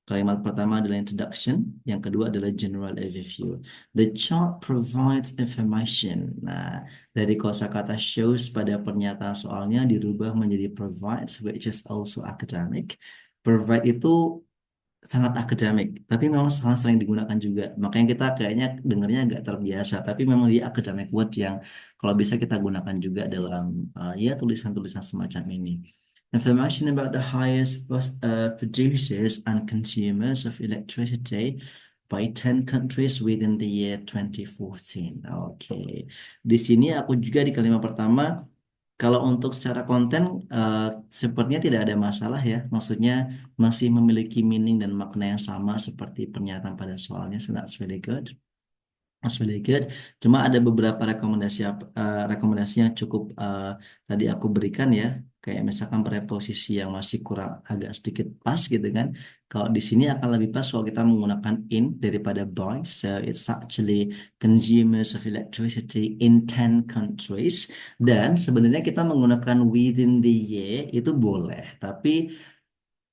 Kalimat pertama adalah introduction, yang kedua adalah general overview. The chart provides information. Nah, dari kosakata shows pada pernyataan soalnya dirubah menjadi provides, which is also academic. Provide itu sangat akademik, tapi memang sangat sering digunakan juga. Makanya kita kayaknya dengarnya agak terbiasa, tapi memang dia academic word yang kalau bisa kita gunakan juga dalam ya tulisan-tulisan semacam ini. Information about the highest producers and consumers of electricity by 10 countries within the year 2014. Oke. Di sini aku juga di kalimat pertama kalau untuk secara konten eh, sepertinya tidak ada masalah ya. Maksudnya masih memiliki meaning dan makna yang sama seperti pernyataan pada soalnya. So that's really good. That's really good. Cuma ada beberapa rekomendasi yang cukup tadi aku berikan ya. Kayak misalkan preposisi yang masih kurang agak sedikit pas gitu kan. Kalau di sini akan lebih pas kalau kita menggunakan in daripada by. So it's actually consumers of electricity in 10 countries. Dan sebenarnya kita menggunakan within the year itu boleh. Tapi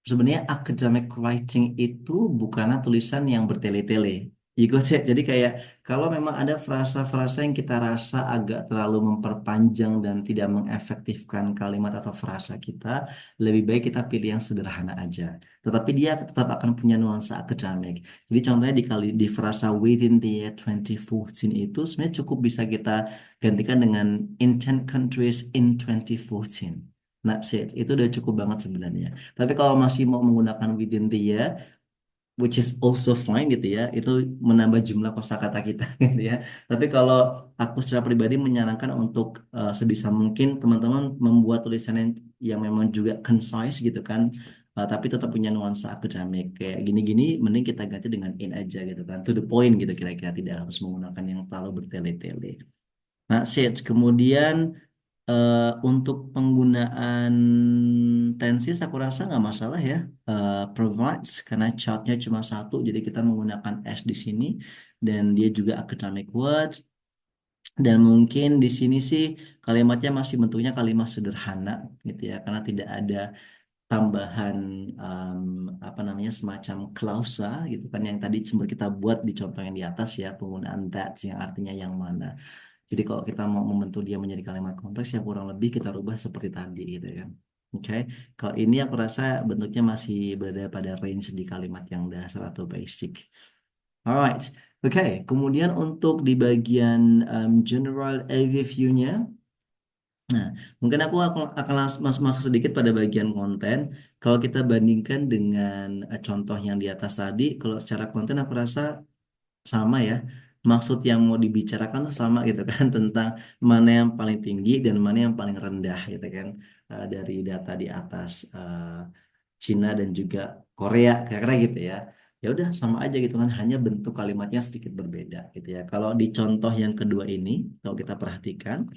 sebenarnya academic writing itu bukanlah tulisan yang bertele-tele. You got it? Jadi kayak kalau memang ada frasa-frasa yang kita rasa agak terlalu memperpanjang dan tidak mengefektifkan kalimat atau frasa kita, lebih baik kita pilih yang sederhana aja. Tetapi dia tetap akan punya nuansa akademik. Jadi contohnya di frasa within the year 2014 itu sebenarnya cukup bisa kita gantikan dengan in 10 countries in 2014. That's it. Itu udah cukup banget sebenarnya. Tapi kalau masih mau menggunakan within the year, which is also fine gitu ya, itu menambah jumlah kosakata kita gitu ya. Tapi kalau aku secara pribadi menyarankan untuk sebisa mungkin teman-teman membuat tulisan yang memang juga concise gitu kan, tapi tetap punya nuansa akademik. Kayak gini-gini, mending kita ganti dengan in aja gitu kan, to the point gitu kira-kira, tidak harus menggunakan yang terlalu bertele-tele. Nah, shit. Kemudian untuk penggunaan tenses aku rasa nggak masalah ya. Provides karena chartnya cuma satu, jadi kita menggunakan S di sini dan dia juga academic word. Dan mungkin di sini sih kalimatnya masih bentuknya kalimat sederhana gitu ya, karena tidak ada tambahan em, apa namanya semacam klausa gitu kan yang tadi sempat kita buat di contoh yang di atas ya, penggunaan that yang artinya yang mana. Jadi kalau kita mau membentuk dia menjadi kalimat kompleks yang kurang lebih kita rubah seperti tadi gitu ya. Oke, kalau ini aku rasa bentuknya masih berada pada range di kalimat yang dasar atau basic. Alright, oke. Kemudian untuk di bagian general overview-nya, nah, mungkin aku akan langsung masuk sedikit pada bagian konten. Kalau kita bandingkan dengan contoh yang di atas tadi, kalau secara konten aku rasa sama ya. Maksud yang mau dibicarakan tuh sama gitu kan tentang mana yang paling tinggi dan mana yang paling rendah gitu kan. Dari data di atas Cina dan juga Korea kira-kira gitu ya. Ya udah sama aja gitu kan, hanya bentuk kalimatnya sedikit berbeda gitu ya. Kalau di contoh yang kedua ini, kalau kita perhatikan,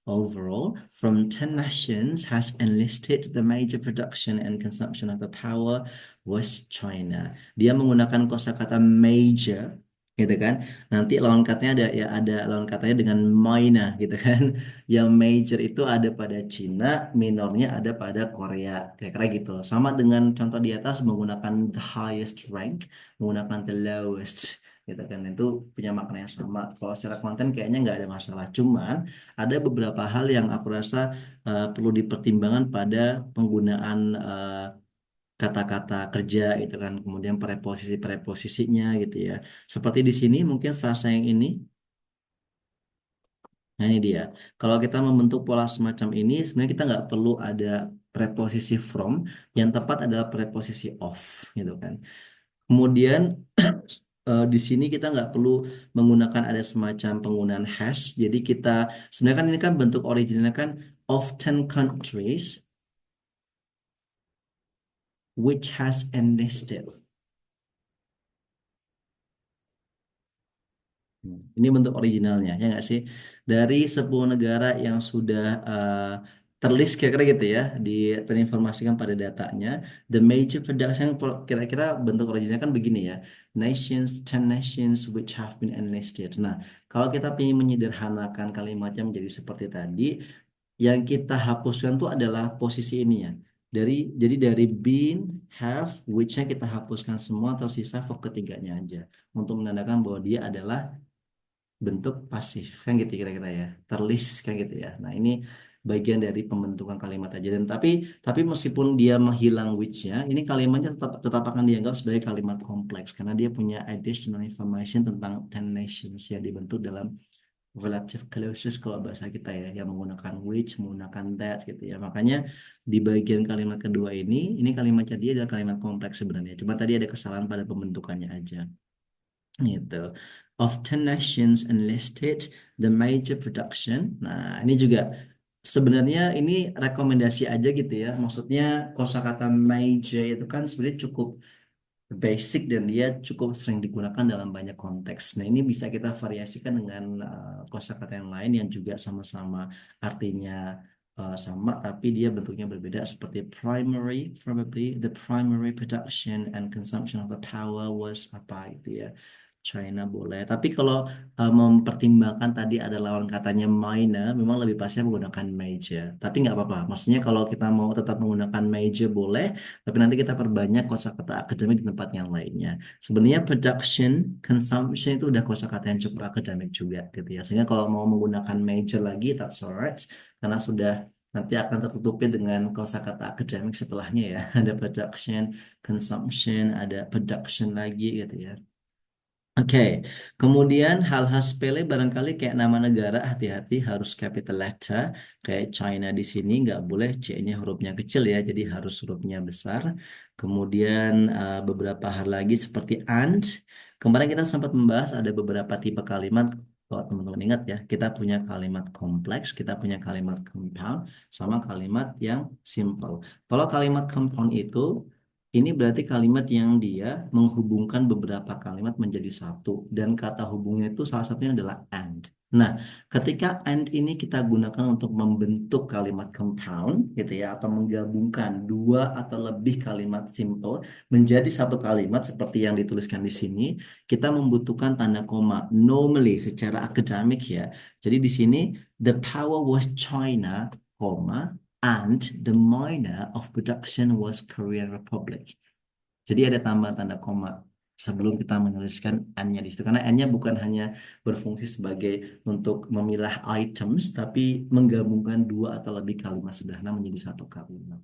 overall, from 10 nations has enlisted the major production and consumption of the power was China. Dia menggunakan kosakata major gitu kan. Nanti lawan katanya ada ya, ada lawan katanya dengan minor gitu kan. Yang major itu ada pada Cina, minornya ada pada Korea. Kira-kira gitu. Sama dengan contoh di atas menggunakan the highest rank, menggunakan the lowest gitu kan. Itu punya makna yang sama. Kalau secara konten kayaknya nggak ada masalah. Cuman ada beberapa hal yang aku rasa perlu dipertimbangkan pada penggunaan kata-kata kerja itu kan, kemudian preposisi-preposisinya gitu ya. Seperti di sini mungkin frasa yang ini, nah ini dia. Kalau kita membentuk pola semacam ini, sebenarnya kita nggak perlu ada preposisi from, yang tepat adalah preposisi of gitu kan. Kemudian di sini kita nggak perlu menggunakan ada semacam penggunaan has. Jadi kita sebenarnya kan ini kan bentuk originalnya kan of 10 countries which has enlisted. Ini bentuk originalnya, ya nggak sih? Dari 10 negara yang sudah terlist kira-kira gitu ya, terinformasikan pada datanya, the major production kira-kira bentuk originalnya kan begini ya, nations, 10 nations which have been enlisted. Nah, kalau kita ingin menyederhanakan kalimatnya menjadi seperti tadi, yang kita hapuskan tuh adalah posisi ini ya. Jadi dari been, have, which-nya kita hapuskan semua, tersisa verb ketiganya aja untuk menandakan bahwa dia adalah bentuk pasif kan gitu kira-kira ya, terlist kan gitu ya. Nah ini bagian dari pembentukan kalimat aja, dan tapi meskipun dia menghilang which-nya, ini kalimatnya tetap tetap akan dianggap sebagai kalimat kompleks karena dia punya additional information tentang 10 nations yang dibentuk dalam relative clauses kalau bahasa kita ya, yang menggunakan which, menggunakan that gitu ya. Makanya di bagian kalimat kedua ini kalimatnya dia adalah kalimat kompleks sebenarnya, cuma tadi ada kesalahan pada pembentukannya aja gitu. Of 10 nations enlisted the major production. Nah, ini juga sebenarnya ini rekomendasi aja gitu ya. Maksudnya kosakata major itu kan sebenarnya cukup basic dan dia cukup sering digunakan dalam banyak konteks. Nah, ini bisa kita variasikan dengan kosakata yang lain yang juga sama-sama artinya sama tapi dia bentuknya berbeda, seperti primary, probably the primary production and consumption of the power was apa itu ya. China boleh. Tapi kalau mempertimbangkan tadi ada lawan katanya minor, memang lebih pasnya menggunakan major. Tapi nggak apa-apa. Maksudnya kalau kita mau tetap menggunakan major boleh, tapi nanti kita perbanyak kosakata akademik di tempat yang lainnya. Sebenarnya production, consumption itu udah kosakata yang cukup akademik juga gitu ya. Sehingga kalau mau menggunakan major lagi, that's alright. Karena sudah nanti akan tertutupi dengan kosakata akademik setelahnya ya. Ada production, consumption, ada production lagi gitu ya. Oke, kemudian hal-hal sepele barangkali kayak nama negara, hati-hati harus capital letter. Kayak China di sini nggak boleh C-nya hurufnya kecil ya, jadi harus hurufnya besar. Kemudian beberapa hal lagi seperti and. Kemarin kita sempat membahas ada beberapa tipe kalimat. Kalau teman-teman ingat ya, kita punya kalimat kompleks, kita punya kalimat compound, sama kalimat yang simple. Kalau kalimat compound itu ini berarti kalimat yang dia menghubungkan beberapa kalimat menjadi satu, dan kata hubungnya itu salah satunya adalah and. Nah, ketika and ini kita gunakan untuk membentuk kalimat compound gitu ya, atau menggabungkan dua atau lebih kalimat simple menjadi satu kalimat seperti yang dituliskan di sini, kita membutuhkan tanda koma. Normally secara akademik ya. Jadi di sini the power was China, koma, and the minor of production was Korean Republic. Jadi ada tambahan tanda koma. sebelum kita menuliskan n-nya di situ. Karena n-nya bukan hanya berfungsi sebagai untuk memilah items, tapi menggabungkan dua atau lebih kalimat sederhana menjadi satu kalimat.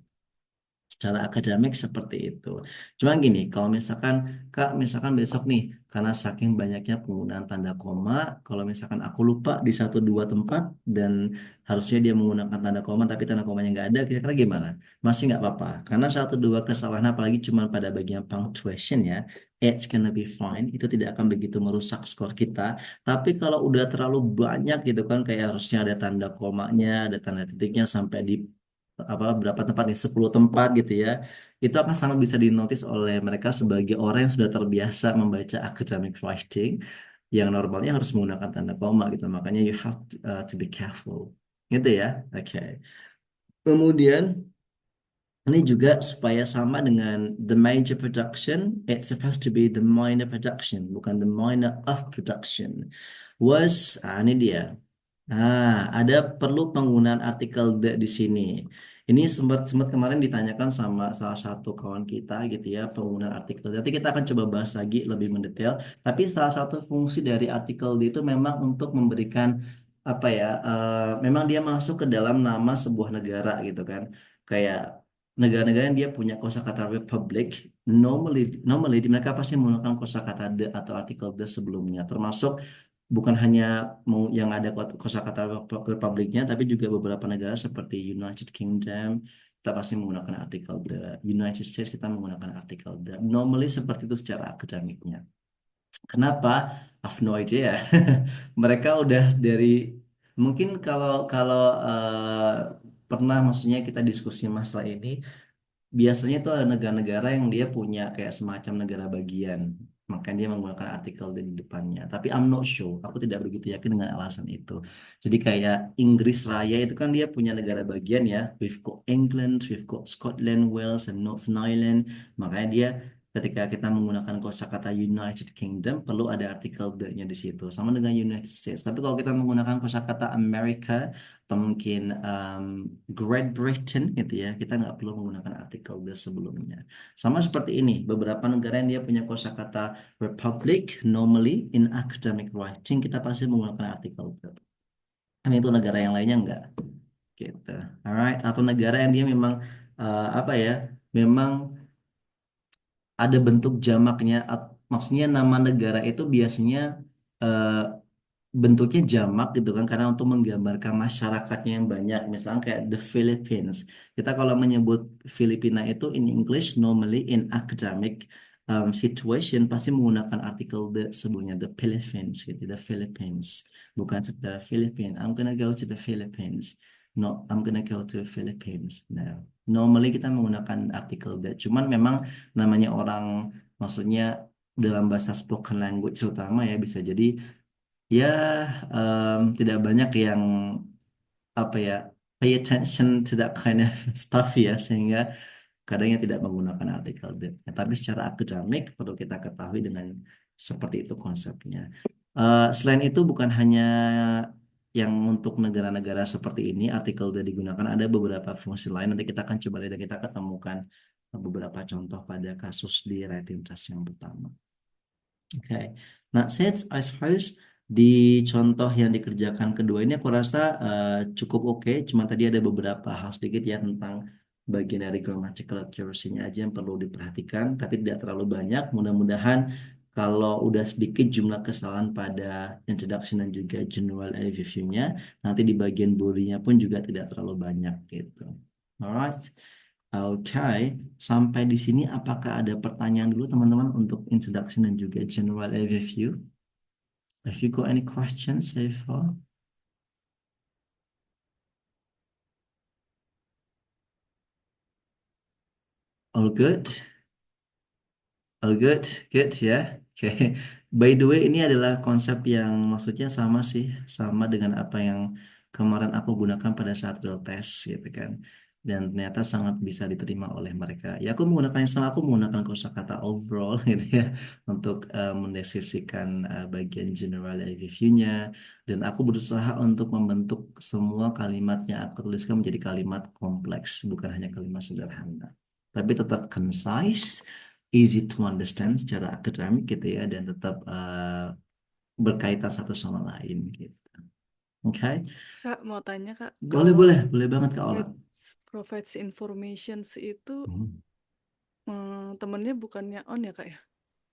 Secara akademik seperti itu. Cuma gini, kalau misalkan Kak, misalkan besok nih, karena saking banyaknya penggunaan tanda koma, kalau misalkan aku lupa di satu dua tempat dan harusnya dia menggunakan tanda koma tapi tanda komanya nggak ada, kira-kira gimana? Masih nggak apa-apa. Karena satu dua kesalahan apalagi cuma pada bagian punctuation ya, it's gonna be fine. Itu tidak akan begitu merusak skor kita. Tapi kalau udah terlalu banyak gitu kan, kayak harusnya ada tanda komanya, ada tanda titiknya sampai di apa berapa tempat nih 10 tempat gitu ya itu akan sangat bisa dinotis oleh mereka sebagai orang yang sudah terbiasa membaca academic writing yang normalnya harus menggunakan tanda koma gitu makanya you have to be careful gitu ya oke kemudian ini juga supaya sama dengan the major production it's supposed to be the minor production bukan the minor of production ini dia. Ada perlu penggunaan artikel the di sini. Ini sempat sempat kemarin ditanyakan sama salah satu kawan kita gitu ya, penggunaan artikel. Nanti kita akan coba bahas lagi lebih mendetail. Tapi salah satu fungsi dari artikel the itu memang untuk memberikan apa ya, memang dia masuk ke dalam nama sebuah negara gitu kan. Kayak negara-negara yang dia punya kosakata republic, normally normally mereka pasti menggunakan kosakata the atau artikel the sebelumnya, termasuk bukan hanya yang ada kosakata republiknya, tapi juga beberapa negara seperti United Kingdom, kita pasti menggunakan artikel the. United States kita menggunakan artikel the. Normally seperti itu secara akademiknya. Kenapa? I have no idea. Mereka udah dari mungkin kalau kalau pernah maksudnya kita diskusi masalah ini biasanya itu ada negara-negara yang dia punya kayak semacam negara bagian. Makanya dia menggunakan artikel di depannya. Tapi I'm not sure. Aku tidak begitu yakin dengan alasan itu. Jadi kayak Inggris Raya itu kan dia punya negara bagian ya. We've got England, we've got Scotland, Wales, and Northern Ireland. Makanya dia ketika kita menggunakan kosakata United Kingdom perlu ada artikel the-nya di situ. Sama dengan United States. Tapi kalau kita menggunakan kosakata America atau mungkin Great Britain gitu ya, kita nggak perlu menggunakan artikel the sebelumnya. Sama seperti ini, beberapa negara yang dia punya kosakata Republic, normally in academic writing kita pasti menggunakan artikel the. Kan itu negara yang lainnya nggak, gitu. Alright, atau negara yang dia memang apa ya, memang ada bentuk jamaknya, maksudnya nama negara itu biasanya eh, bentuknya jamak gitu kan karena untuk menggambarkan masyarakatnya yang banyak misalnya kayak the Philippines kita kalau menyebut Filipina itu in English normally in academic situation pasti menggunakan artikel the sebelumnya the Philippines gitu the Philippines bukan sekedar Philippines I'm gonna go to the Philippines no I'm gonna go to the Philippines nah normally kita menggunakan artikel the cuman memang namanya orang maksudnya dalam bahasa spoken language terutama ya bisa jadi ya tidak banyak yang apa ya pay attention to that kind of stuff ya sehingga kadangnya tidak menggunakan artikel that. Ya, tapi secara akademik perlu kita ketahui dengan seperti itu konsepnya. Selain itu bukan hanya yang untuk negara-negara seperti ini artikel that digunakan ada beberapa fungsi lain nanti kita akan coba lihat dan kita ketemukan beberapa contoh pada kasus di writing test yang pertama. Oke, nah I suppose di contoh yang dikerjakan kedua ini aku rasa cukup oke. Cuma tadi ada beberapa hal sedikit ya tentang bagian dari grammatical accuracy-nya aja yang perlu diperhatikan, tapi tidak terlalu banyak. Mudah-mudahan kalau udah sedikit jumlah kesalahan pada introduction dan juga general overview-nya, nanti di bagian body-nya pun juga tidak terlalu banyak gitu. Alright. Oke, sampai di sini apakah ada pertanyaan dulu teman-teman untuk introduction dan juga general overview? Have you got any questions so far? All good? All good? Good ya? Oke. By the way, ini adalah konsep yang maksudnya sama sih, sama dengan apa yang kemarin aku gunakan pada saat real test gitu kan. Dan ternyata sangat bisa diterima oleh mereka. Ya aku menggunakan yang sama, aku menggunakan kosakata overall gitu ya untuk mendeskripsikan bagian general review-nya. Dan aku berusaha untuk membentuk semua kalimat yang aku tuliskan menjadi kalimat kompleks, bukan hanya kalimat sederhana. Tapi tetap concise, easy to understand secara akademik gitu ya dan tetap berkaitan satu sama lain gitu. Oke,
Kak, mau tanya Kak,
boleh
kalau
boleh boleh banget Kak Ola.
provides informations itu
Hmm.
temennya bukannya on ya Kak ya?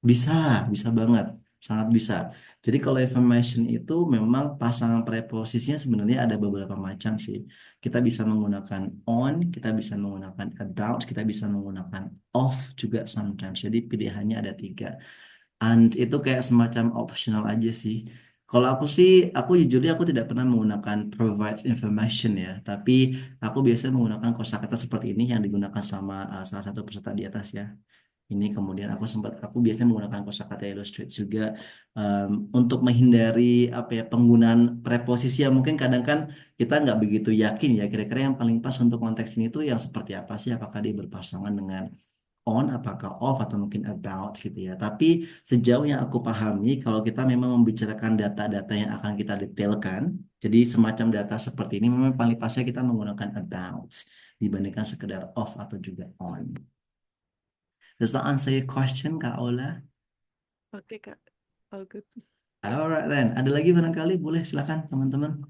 Bisa, bisa banget, sangat bisa. Jadi kalau information itu memang pasangan preposisinya sebenarnya ada beberapa macam sih. Kita bisa menggunakan on, kita bisa menggunakan about, kita bisa menggunakan of juga sometimes. Jadi pilihannya ada tiga. And itu kayak semacam optional aja sih. Kalau aku sih, aku jujurnya aku tidak pernah menggunakan provides information ya. Tapi aku biasanya menggunakan kosakata seperti ini yang digunakan sama salah satu peserta di atas ya. Ini kemudian aku biasanya menggunakan kosakata illustrate juga untuk menghindari apa ya penggunaan preposisi yang mungkin kadang kan kita nggak begitu yakin ya kira-kira yang paling pas untuk konteks ini tuh yang seperti apa sih apakah dia berpasangan dengan on apakah off atau mungkin about gitu ya. Tapi sejauh yang aku pahami kalau kita memang membicarakan data-data yang akan kita detailkan, jadi semacam data seperti ini memang paling pasnya kita menggunakan about dibandingkan sekedar off atau juga on. Does that answer your question, Kak Ola?
Oke Kak, all good.
Alright then. Ada lagi barangkali? Boleh silakan teman-teman.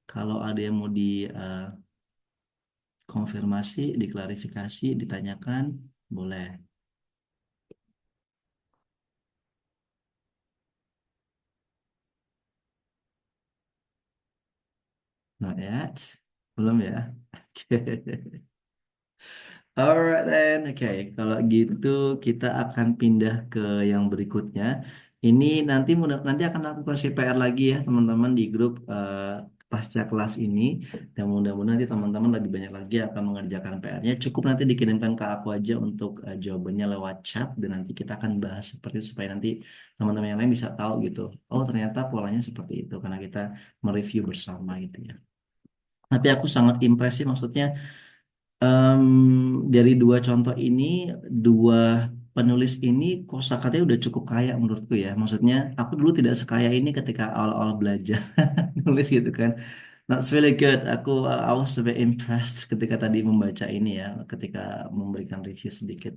Kalau ada yang mau dikonfirmasi, diklarifikasi, ditanyakan, boleh. Not yet. Belum ya? Oke. Alright then, oke. Kalau gitu kita akan pindah ke yang berikutnya. Ini nanti akan aku kasih PR lagi ya teman-teman di grup pasca kelas ini. Dan mudah-mudahan nanti teman-teman lebih banyak lagi yang akan mengerjakan PR-nya. Cukup nanti dikirimkan ke aku aja untuk jawabannya lewat chat dan nanti kita akan bahas seperti itu supaya nanti teman-teman yang lain bisa tahu gitu. Oh ternyata polanya seperti itu karena kita mereview bersama gitu ya. Tapi aku sangat impresi maksudnya. Dari dua contoh ini, dua penulis ini kosakatanya udah cukup kaya menurutku ya. Maksudnya aku dulu tidak sekaya ini ketika awal-awal belajar nulis gitu kan. That's really good. I was very impressed ketika tadi membaca ini ya, ketika memberikan review sedikit.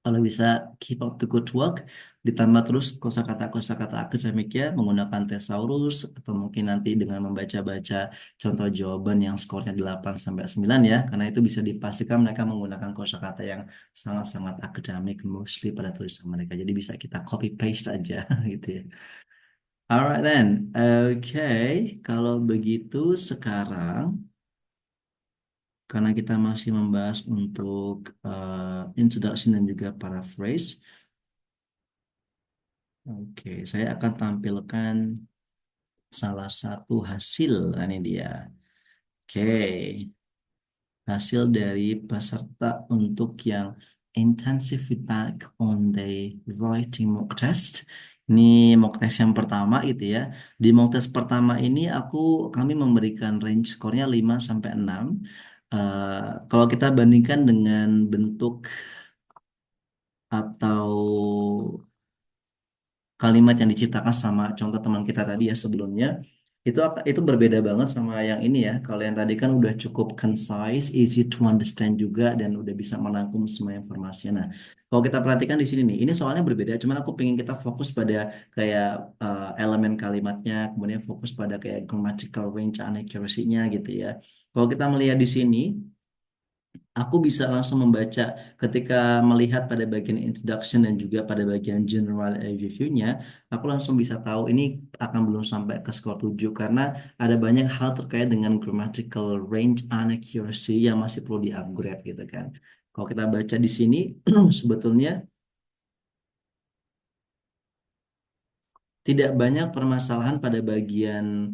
Kalau bisa keep up the good work, ditambah terus kosakata-kosakata akademiknya menggunakan thesaurus atau mungkin nanti dengan membaca-baca contoh jawaban yang skornya 8 sampai 9 ya, karena itu bisa dipastikan mereka menggunakan kosakata yang sangat-sangat akademik mostly pada tulisan mereka. Jadi bisa kita copy paste aja gitu ya. Alright then. Oke, kalau begitu sekarang karena kita masih membahas untuk introduction dan juga paraphrase. Oke, saya akan tampilkan salah satu hasil. Nah, ini dia. Oke, hasil dari peserta untuk yang intensive feedback on the writing mock test. Ini mock test yang pertama itu ya. Di mock test pertama ini kami memberikan range skornya 5 sampai 6. Kalau kita bandingkan dengan bentuk atau kalimat yang diciptakan sama contoh teman kita tadi ya sebelumnya itu berbeda banget sama yang ini ya. Kalau yang tadi kan udah cukup concise, easy to understand juga dan udah bisa merangkum semua informasinya. Nah, kalau kita perhatikan di sini nih, ini soalnya berbeda. Cuman aku pengen kita fokus pada kayak elemen kalimatnya, kemudian fokus pada kayak grammatical range and accuracy-nya gitu ya. Kalau kita melihat di sini, aku bisa langsung membaca ketika melihat pada bagian introduction dan juga pada bagian general review-nya, aku langsung bisa tahu ini akan belum sampai ke skor 7 karena ada banyak hal terkait dengan grammatical range and accuracy yang masih perlu di-upgrade gitu kan. Kalau kita baca di sini, sebetulnya tidak banyak permasalahan pada bagian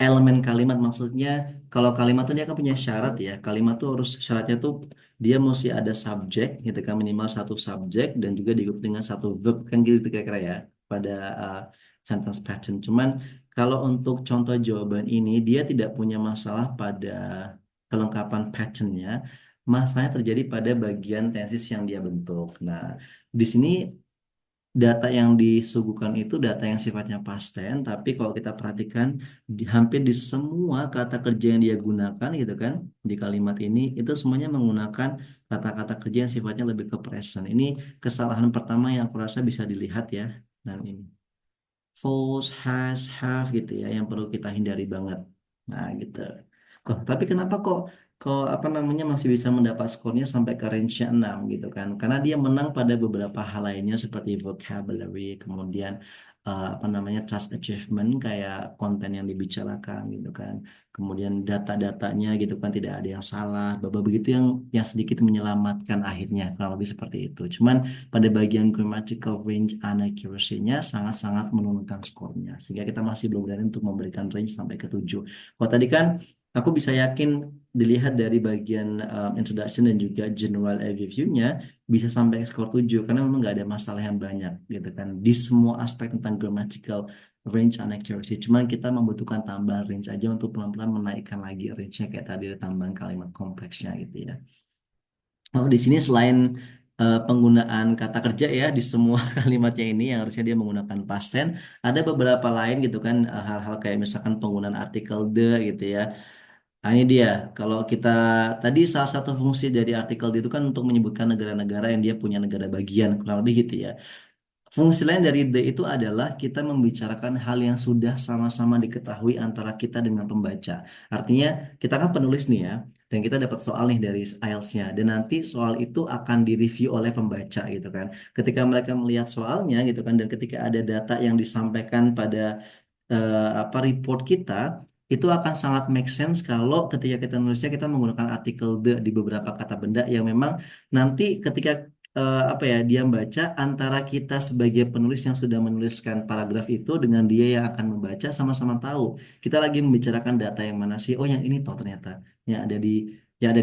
elemen kalimat maksudnya kalau kalimat itu dia kan punya syarat ya kalimat tuh harus syaratnya tuh dia mesti ada subjek gitu kan minimal satu subjek dan juga diikuti dengan satu verb kan gitu kira-kira ya pada uh, sentence pattern cuman kalau untuk contoh jawaban ini dia tidak punya masalah pada kelengkapan patternnya masalahnya terjadi pada bagian tenses yang dia bentuk nah di sini data yang disuguhkan itu data yang sifatnya pasten, tapi kalau kita perhatikan hampir di semua kata kerja yang dia gunakan gitu kan di kalimat ini itu semuanya menggunakan kata-kata kerja yang sifatnya lebih ke present. Ini kesalahan pertama yang aku rasa bisa dilihat ya. Dan ini false, has, have gitu ya yang perlu kita hindari banget. Nah, gitu. Oh, tapi kenapa kok apa namanya masih bisa mendapat skornya sampai ke range-nya 6 gitu kan? Karena dia menang pada beberapa hal lainnya seperti vocabulary, kemudian apa namanya task achievement kayak konten yang dibicarakan gitu kan. Kemudian data-datanya gitu kan tidak ada yang salah, begitu yang sedikit menyelamatkan akhirnya kurang lebih seperti itu. Cuman pada bagian grammatical range inaccuracy-nya sangat-sangat menurunkan skornya. Sehingga kita masih belum berani untuk memberikan range sampai ke 7. Kalau tadi kan aku bisa yakin dilihat dari bagian introduction dan juga general overview-nya bisa sampai skor 7 karena memang nggak ada masalah yang banyak gitu kan di semua aspek tentang grammatical range and accuracy. Cuman kita membutuhkan tambahan range aja untuk pelan-pelan menaikkan lagi range-nya kayak tadi ada tambahan kalimat kompleksnya gitu ya. Oh, di sini selain penggunaan kata kerja ya di semua kalimatnya ini yang harusnya dia menggunakan past tense, ada beberapa lain gitu kan hal-hal kayak misalkan penggunaan artikel the gitu ya. Nah, ini dia. Kalau kita tadi salah satu fungsi dari artikel the itu kan untuk menyebutkan negara-negara yang dia punya negara bagian kurang lebih gitu ya. Fungsi lain dari the itu adalah kita membicarakan hal yang sudah sama-sama diketahui antara kita dengan pembaca. Artinya, kita kan penulis nih ya, dan kita dapat soal nih dari IELTS-nya, dan nanti soal itu akan direview oleh pembaca gitu kan. Ketika mereka melihat soalnya gitu kan, dan ketika ada data yang disampaikan pada apa report kita, itu akan sangat make sense kalau ketika kita nulisnya kita menggunakan artikel the di beberapa kata benda yang memang nanti ketika apa ya dia membaca antara kita sebagai penulis yang sudah menuliskan paragraf itu dengan dia yang akan membaca sama-sama tahu kita lagi membicarakan data yang mana sih, oh yang ini toh ternyata yang ada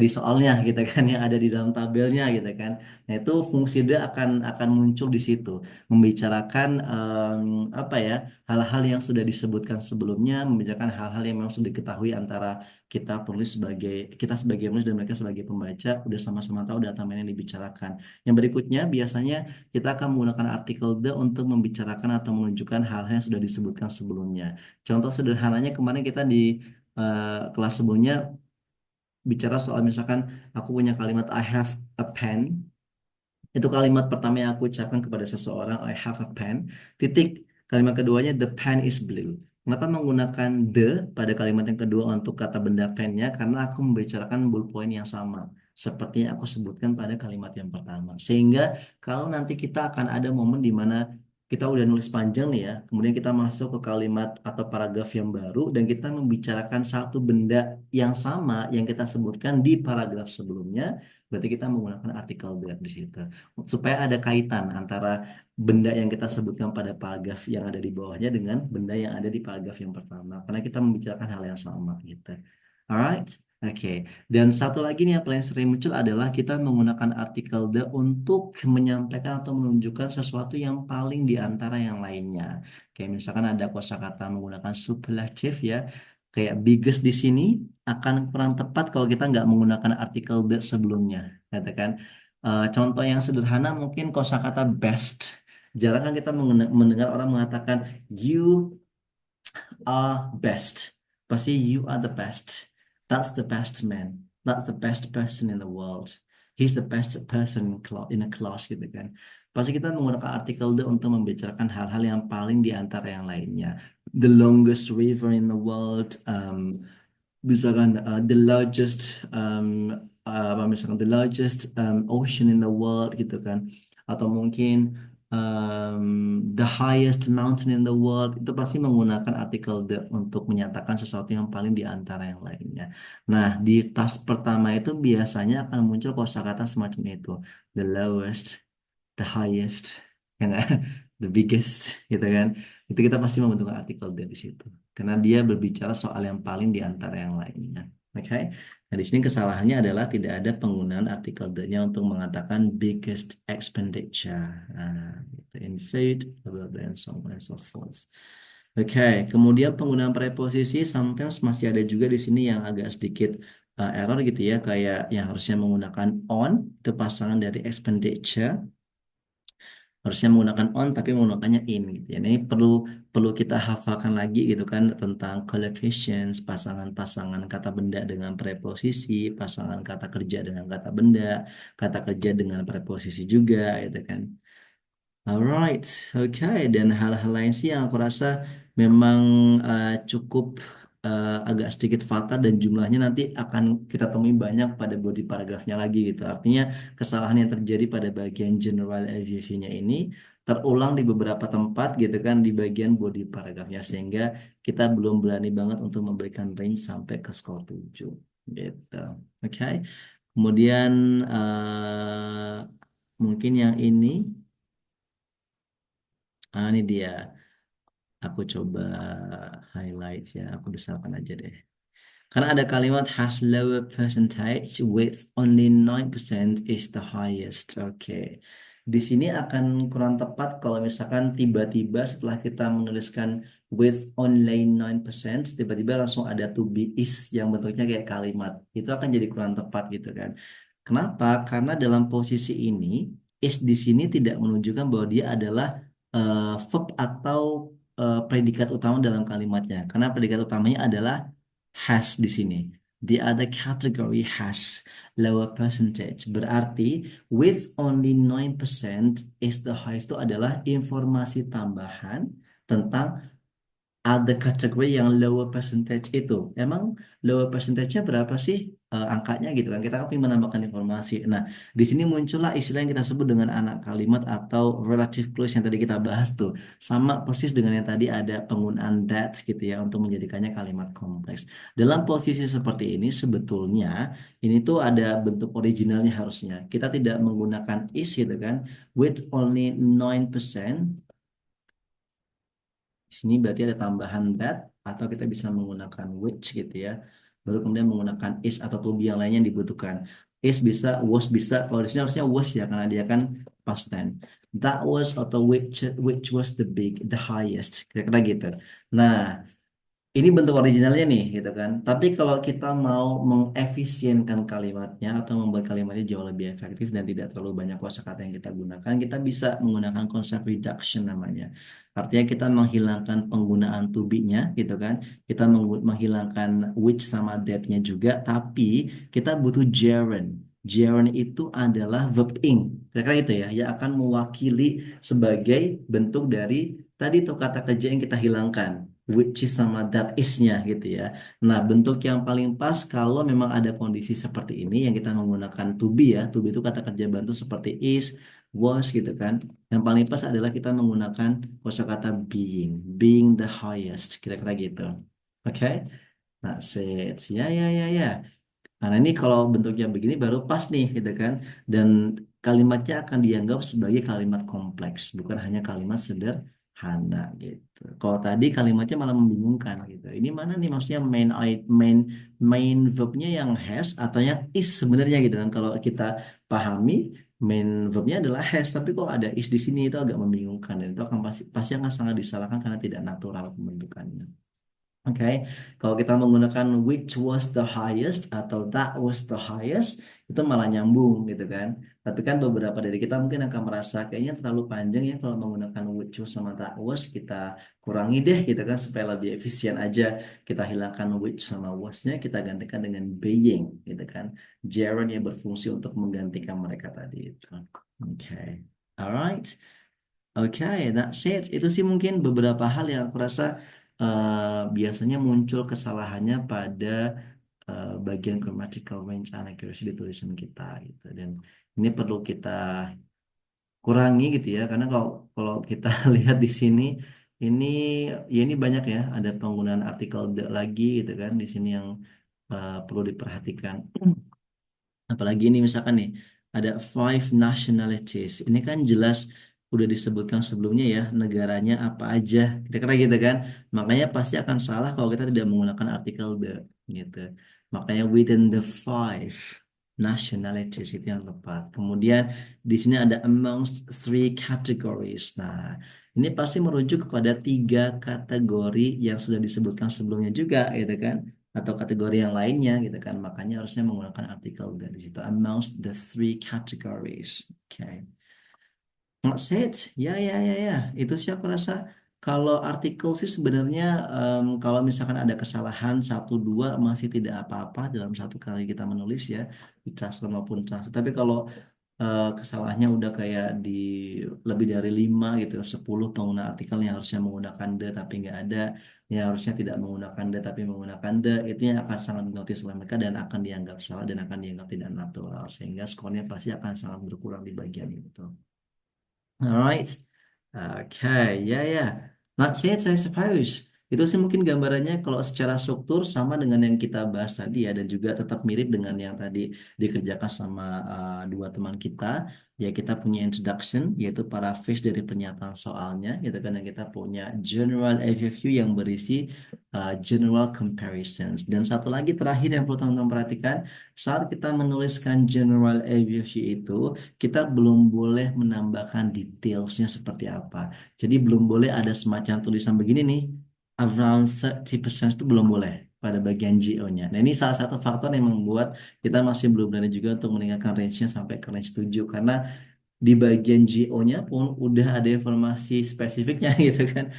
di soalnya gitu kan yang ada di dalam tabelnya gitu kan. Nah itu fungsi dia akan muncul di situ membicarakan apa ya hal-hal yang sudah disebutkan sebelumnya, membicarakan hal-hal yang memang sudah diketahui antara kita sebagai penulis dan mereka sebagai pembaca udah sama-sama tahu data mana yang dibicarakan. Yang berikutnya biasanya kita akan menggunakan artikel the untuk membicarakan atau menunjukkan hal-hal yang sudah disebutkan sebelumnya. Contoh sederhananya kemarin kita di kelas sebelumnya bicara soal misalkan aku punya kalimat I have a pen. Itu kalimat pertama yang aku ucapkan kepada seseorang, I have a pen. Titik. Kalimat keduanya, the pen is blue. Kenapa menggunakan the pada kalimat yang kedua untuk kata benda pennya? Karena aku membicarakan bullpoint yang sama. Seperti yang aku sebutkan pada kalimat yang pertama. Sehingga kalau nanti kita akan ada momen di mana kita udah nulis panjang nih ya, kemudian kita masuk ke kalimat atau paragraf yang baru dan kita membicarakan satu benda yang sama yang kita sebutkan di paragraf sebelumnya, berarti kita menggunakan artikel that di situ supaya ada kaitan antara benda yang kita sebutkan pada paragraf yang ada di bawahnya dengan benda yang ada di paragraf yang pertama karena kita membicarakan hal yang sama gitu. Alright? Oke. Dan satu lagi nih yang paling sering muncul adalah kita menggunakan artikel the untuk menyampaikan atau menunjukkan sesuatu yang paling di antara yang lainnya. Kayak misalkan ada kosakata menggunakan superlatif ya. Kayak biggest di sini akan kurang tepat kalau kita nggak menggunakan artikel the sebelumnya. Katakan contoh yang sederhana mungkin kosakata best. Jarang kan kita mendengar orang mengatakan you are best. Pasti you are the best. That's the best man. That's the best person in the world. He's the best person in a class gitu kan. Pasti kita menggunakan artikel the untuk membicarakan hal-hal yang paling di antara yang lainnya. The longest river in the world. Misalkan the largest apa misalkan the largest ocean in the world gitu kan atau mungkin the highest mountain in the world itu pasti menggunakan artikel the untuk menyatakan sesuatu yang paling di antara yang lainnya. Nah, di tas pertama itu biasanya akan muncul kosakata semacam itu. The lowest, the highest, ya nggak? The biggest, gitu kan. Itu kita pasti membutuhkan artikel dari situ. Karena dia berbicara soal yang paling di antara yang lainnya. Oke. Nah, di sini kesalahannya adalah tidak ada penggunaan artikel the-nya untuk mengatakan biggest expenditure. Nah, gitu. In food, blah, blah, blah, and so on and so forth. Oke, kemudian penggunaan preposisi sometimes masih ada juga di sini yang agak sedikit error gitu ya, kayak yang harusnya menggunakan on itu pasangan dari expenditure. Harusnya menggunakan on tapi menggunakannya in gitu ya. Nah, ini perlu perlu kita hafalkan lagi gitu kan tentang collocations, pasangan-pasangan kata benda dengan preposisi, pasangan kata kerja dengan kata benda, kata kerja dengan preposisi juga gitu kan. Alright, oke. Dan hal-hal lain sih yang aku rasa memang cukup agak sedikit fatal dan jumlahnya nanti akan kita temui banyak pada body paragrafnya lagi gitu. Artinya kesalahan yang terjadi pada bagian general aviation-nya ini terulang di beberapa tempat gitu kan di bagian body paragrafnya sehingga kita belum berani banget untuk memberikan range sampai ke skor 7 gitu. Oke. Kemudian mungkin yang ini ini dia. Aku coba highlight ya. Aku besarkan aja deh. Karena ada kalimat has lower percentage with only 9% is the highest. Oke. Di sini akan kurang tepat kalau misalkan tiba-tiba setelah kita menuliskan with only 9%, tiba-tiba langsung ada to be is yang bentuknya kayak kalimat. Itu akan jadi kurang tepat gitu kan. Kenapa? Karena dalam posisi ini is di sini tidak menunjukkan bahwa dia adalah verb atau predikat utama dalam kalimatnya. Karena predikat utamanya adalah has di sini. The other category has lower percentage. Berarti with only 9% is the highest itu adalah informasi tambahan tentang ada kategori yang lower percentage itu. Emang lower percentage-nya berapa sih angkanya gitu kan? Kita kan ingin menambahkan informasi. Nah, di sini muncullah istilah yang kita sebut dengan anak kalimat atau relative clause yang tadi kita bahas tuh. Sama persis dengan yang tadi ada penggunaan that gitu ya untuk menjadikannya kalimat kompleks. Dalam posisi seperti ini sebetulnya ini tuh ada bentuk originalnya harusnya. Kita tidak menggunakan is gitu kan. With only 9%. Di sini berarti ada tambahan that atau kita bisa menggunakan which gitu ya. Baru kemudian menggunakan is atau to be yang lainnya yang dibutuhkan. Is bisa, was bisa. Kalau di sini harusnya was ya karena dia kan past tense. That was atau which was the big, the highest. Kira-kira gitu. Nah, ini bentuk originalnya nih, gitu kan. Tapi kalau kita mau mengefisienkan kalimatnya atau membuat kalimatnya jauh lebih efektif dan tidak terlalu banyak kosakata yang kita gunakan, kita bisa menggunakan konsep reduction namanya. Artinya kita menghilangkan penggunaan to be-nya, gitu kan. Kita menghilangkan which sama that-nya juga, tapi kita butuh gerund. Gerund itu adalah verb ing, kira-kira gitu ya, yang akan mewakili sebagai bentuk dari tadi tuh kata kerja yang kita hilangkan which is sama that is-nya gitu ya. Nah, bentuk yang paling pas kalau memang ada kondisi seperti ini yang kita menggunakan to be ya. To be itu kata kerja bantu seperti is, was gitu kan. Yang paling pas adalah kita menggunakan kosakata being, being the highest, kira-kira gitu. Oke? That's it. Ya, ya, ya, ya. Nah, ini kalau bentuknya begini baru pas nih, gitu kan. Dan kalimatnya akan dianggap sebagai kalimat kompleks, bukan hanya kalimat sederhana, gitu. Kalau tadi kalimatnya malah membingungkan, gitu. Ini mana nih maksudnya main main verbnya yang has atau yang is sebenarnya, gitu kan. Kalau kita pahami main verbnya adalah has, tapi kok ada is di sini itu agak membingungkan dan itu akan pasti akan sangat disalahkan karena tidak natural pembentukannya. Oke, kalau kita menggunakan which was the highest atau that was the highest itu malah nyambung gitu kan. Tapi kan beberapa dari kita mungkin akan merasa kayaknya terlalu panjang ya kalau menggunakan which was sama that was kita kurangi deh gitu kan supaya lebih efisien aja. Kita hilangkan which sama was-nya kita gantikan dengan being gitu kan. Gerund yang berfungsi untuk menggantikan mereka tadi itu. Oke, alright. Oke, that's it. Itu sih mungkin beberapa hal yang aku rasa biasanya muncul kesalahannya pada bagian grammatical range and accuracy di tulisan kita gitu. Dan ini perlu kita kurangi gitu ya, karena kalau kalau kita lihat di sini ini ya ini banyak ya, ada penggunaan artikel the lagi gitu kan di sini yang perlu diperhatikan. Apalagi ini misalkan nih ada five nationalities. Ini kan jelas udah disebutkan sebelumnya ya negaranya apa aja. Kira-kira gitu kan. Makanya pasti akan salah kalau kita tidak menggunakan artikel the gitu. Makanya within the five nationalities itu yang tepat. Kemudian di sini ada amongst three categories. Nah, ini pasti merujuk kepada tiga kategori yang sudah disebutkan sebelumnya juga gitu kan atau kategori yang lainnya gitu kan. Makanya harusnya menggunakan artikel dari situ amongst the three categories. Oke. Set, ya, ya, ya, ya. Itu sih aku rasa kalau artikel sih sebenarnya kalau misalkan ada kesalahan satu dua masih tidak apa-apa dalam satu kali kita menulis ya di Translate maupun Translate. Tapi kalau kesalahannya udah kayak di lebih dari 5 gitu, 10 pengguna artikel yang harusnya menggunakan the tapi nggak ada, yang harusnya tidak menggunakan the tapi menggunakan the, itu yang akan sangat dinotis oleh mereka dan akan dianggap salah dan akan dianggap tidak natural sehingga skornya pasti akan sangat berkurang di bagian itu. Alright. Okay, ya ya. That's it, I suppose. Itu sih mungkin gambarannya kalau secara struktur sama dengan yang kita bahas tadi ya dan juga tetap mirip dengan yang tadi dikerjakan sama dua teman kita. Ya kita punya introduction yaitu paraphrase dari pernyataan soalnya gitu kan yang kita punya general overview yang berisi general comparisons. Dan satu lagi terakhir yang perlu teman-teman perhatikan saat kita menuliskan general overview itu kita belum boleh menambahkan detailsnya seperti apa. Jadi belum boleh ada semacam tulisan begini nih, around 30% itu belum boleh pada bagian GO-nya. Nah ini salah satu faktor yang membuat kita masih belum berani juga untuk meningkatkan range-nya sampai ke range 7 karena di bagian GO-nya pun udah ada informasi spesifiknya gitu kan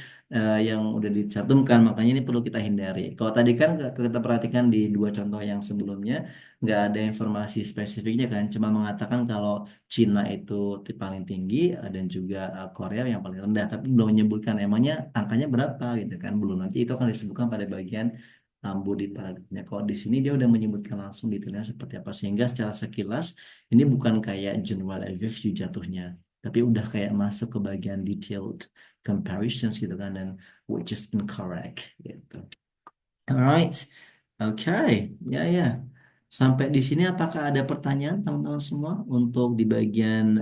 yang udah dicantumkan makanya ini perlu kita hindari. Kalau tadi kan kita perhatikan di dua contoh yang sebelumnya nggak ada informasi spesifiknya kan cuma mengatakan kalau Cina itu paling tinggi dan juga Korea yang paling rendah tapi belum menyebutkan emangnya angkanya berapa gitu kan belum nanti itu akan disebutkan pada bagian body paragrafnya. Kalau di sini dia udah menyebutkan langsung detailnya seperti apa sehingga secara sekilas ini bukan kayak general overview jatuhnya, tapi udah kayak masuk ke bagian detailed comparisons gitu kan dan which is incorrect gitu. Alright, okay, ya ya. Sampai di sini apakah ada pertanyaan teman-teman semua untuk di bagian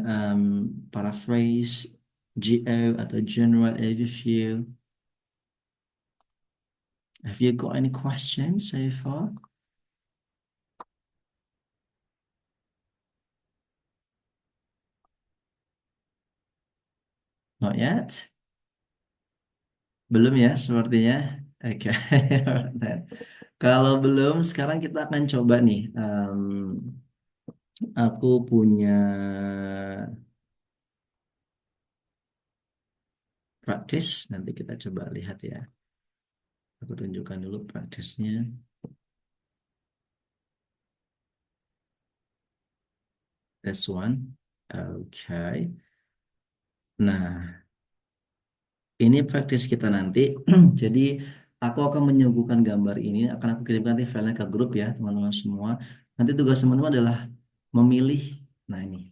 paraphrase, GO atau general overview? Have you got any questions so far? Not yet. Belum ya sepertinya. Oke. Kalau belum, sekarang kita akan coba nih. Aku punya practice. Nanti kita coba lihat ya. Aku tunjukkan dulu praktisnya. This one. Oke. Nah, ini praktis kita nanti. Jadi, aku akan menyuguhkan gambar ini. Akan aku kirimkan nanti filenya ke grup ya, teman-teman semua. Nanti tugas teman-teman adalah memilih. Nah, ini.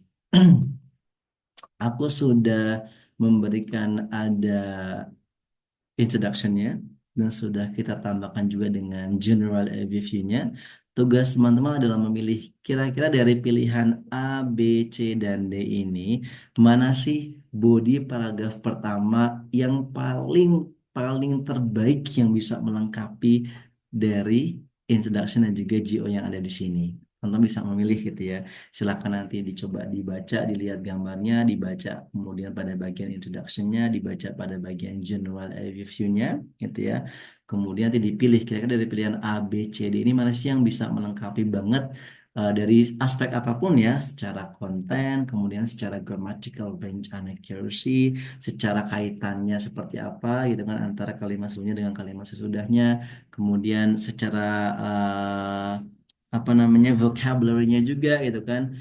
Aku sudah memberikan ada introduction-nya dan sudah kita tambahkan juga dengan general overview-nya. Tugas teman-teman adalah memilih kira-kira dari pilihan A, B, C, dan D ini mana sih body paragraf pertama yang paling paling terbaik yang bisa melengkapi dari introduction dan juga GO yang ada di sini. Teman-teman bisa memilih gitu ya. Silakan nanti dicoba dibaca, dilihat gambarnya, dibaca kemudian pada bagian introduction-nya, dibaca pada bagian general overview-nya gitu ya. Kemudian nanti dipilih kira-kira dari pilihan A, B, C, D ini mana sih yang bisa melengkapi banget dari aspek apapun ya, secara konten, kemudian secara grammatical range and accuracy, secara kaitannya seperti apa gitu kan antara kalimat sebelumnya dengan kalimat sesudahnya, kemudian secara apa namanya vocabulary-nya juga gitu kan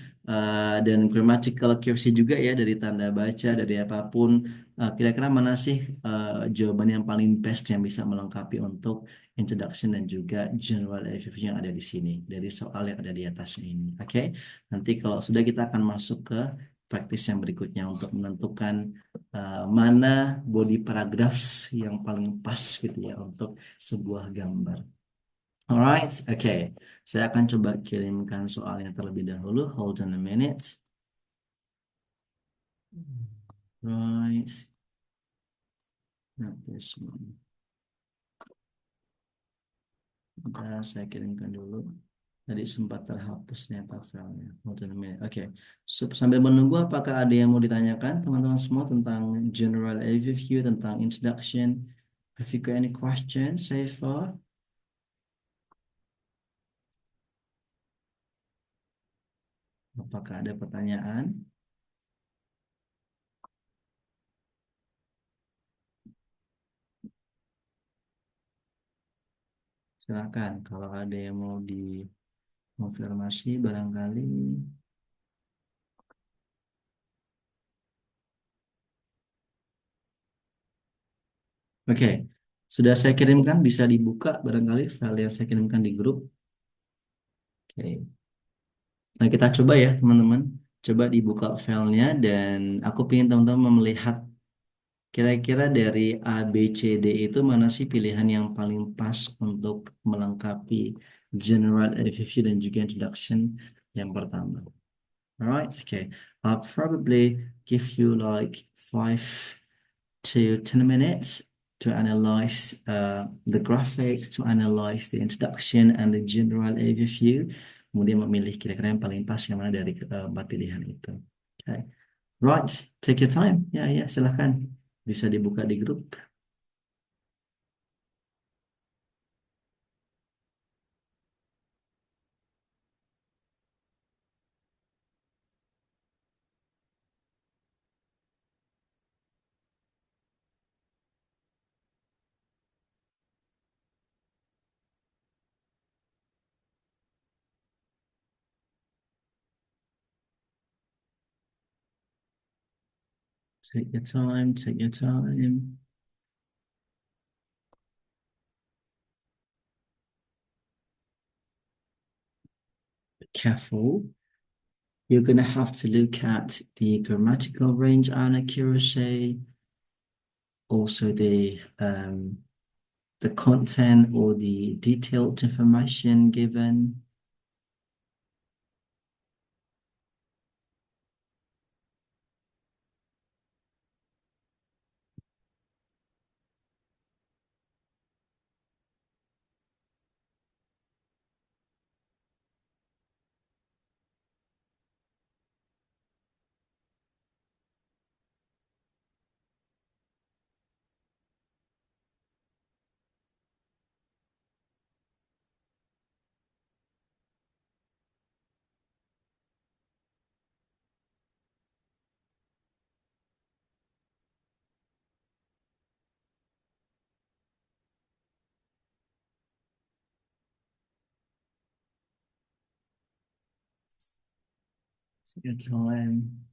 dan grammatical accuracy juga ya dari tanda baca dari apapun. Kira-kira mana sih jawaban yang paling best yang bisa melengkapi untuk introduction dan juga general overview yang ada di sini dari soal yang ada di atasnya ini. Oke, nanti kalau sudah kita akan masuk ke praktis yang berikutnya untuk menentukan mana body paragraphs yang paling pas gitu ya untuk sebuah gambar. Alright, oke. Saya akan coba kirimkan soalnya terlebih dahulu. Hold on a minute. Right. Not this one. Bentar, saya kirimkan dulu. Tadi sempat terhapus ternyata filenya. Hold on a minute. Oke. Sambil menunggu, apakah ada yang mau ditanyakan teman-teman semua tentang general overview, tentang introduction? Have you got any questions so far? Apakah ada pertanyaan? Silakan kalau ada yang mau dikonfirmasi barangkali. Oke, sudah saya kirimkan, bisa dibuka barangkali file yang saya kirimkan di grup. Oke. Nah, kita coba ya, teman-teman. Coba dibuka filenya dan aku ingin teman-teman melihat kira-kira dari A, B, C, D itu mana sih pilihan yang paling pas untuk melengkapi general overview dan juga introduction yang pertama. Alright, okay. I'll probably give you like 5 to 10 minutes to analyze the graphics, to analyze the introduction and the general overview. Kemudian memilih kira-kira yang paling pas yang mana dari empat pilihan itu. Okay. Right, take your time. Ya, ya, silahkan. Bisa dibuka di grup. Take your time, take your time. Be careful. You're gonna have to look at the grammatical range and accuracy, also the content or the detailed information given. Take your time.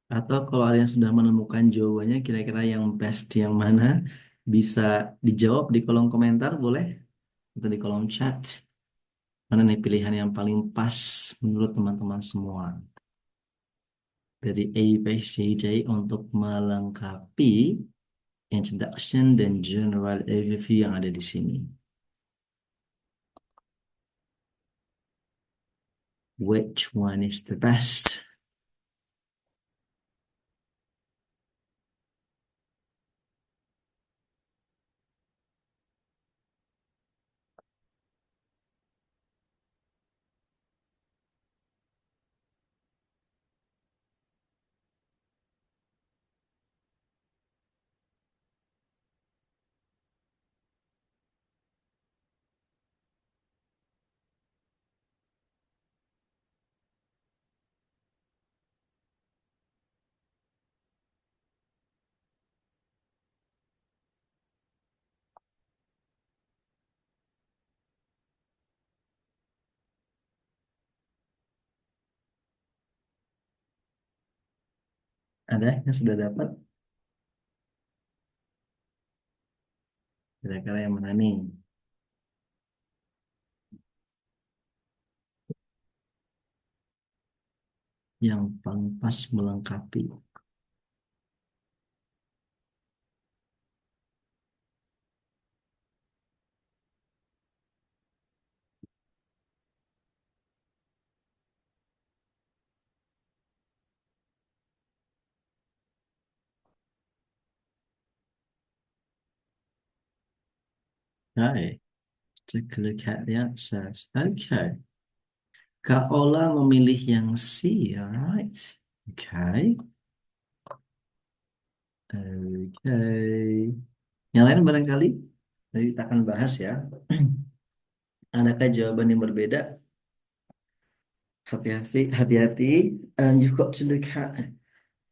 Atau kalau ada yang sudah menemukan jawabannya, kira-kira yang best yang mana, bisa dijawab di kolom komentar, boleh? Atau di kolom chat. Mana nih pilihan yang paling pas menurut teman-teman semua? Dari A, B, C, D untuk melengkapi introduction dan general overview yang ada di sini. Which one is the best? Ada yang sudah dapat? Kira-kira yang mana nih? Yang paling pas melengkapi. Okay, take a look at the answers. Okay. Kak Ola memilih yang C, alright. Okay. Okay. Yang lain barangkali tadi kita akan bahas ya. Adakah jawaban yang berbeda? Hati-hati, hati-hati. You've got to look at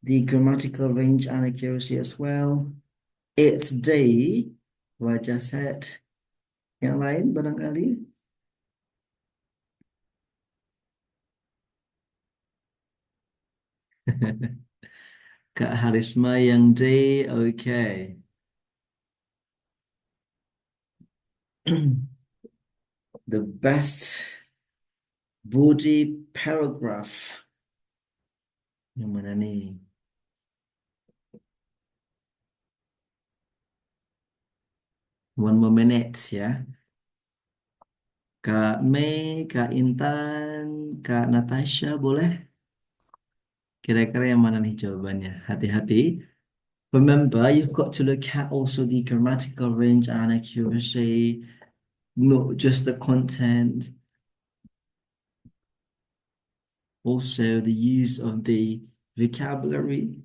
the grammatical range and accuracy as well. It's D, Wajah set. Yang lain barangkali? Kak Harisma yang D, oke. The best body paragraph. Yang mana nih? One more minute ya. Kak Mei, Kak Intan, Kak Natasha boleh? Kira-kira yang mana nih jawabannya? Hati-hati. Remember, you've got to look at also the grammatical range and accuracy, not just the content, also the use of the vocabulary,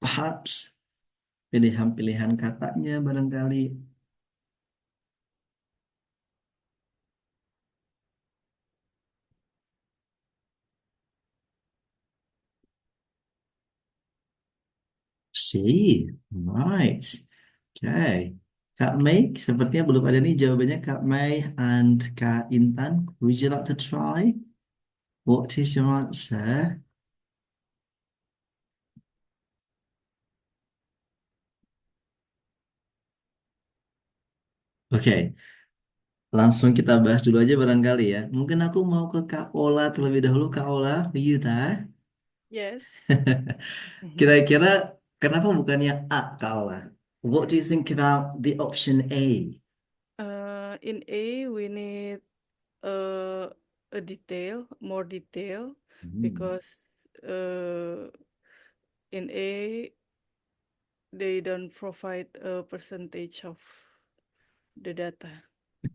perhaps pilihan-pilihan katanya barangkali. See, right. Okay. Kak Mei, sepertinya belum ada nih jawabannya Kak Mei and Kak Intan. Would you like to try? What is your answer? Oke, langsung kita bahas dulu aja barangkali ya. Mungkin aku mau ke Kak Ola terlebih dahulu. Kak Ola, Yuta.
Yes. Mhm.
Kira-kira kenapa bukan yang A, Kak Ola? What do you think about the option A?
In A, we need uh, a detail, more detail,
Hmm.
because uh, in A they don't provide a percentage of the data.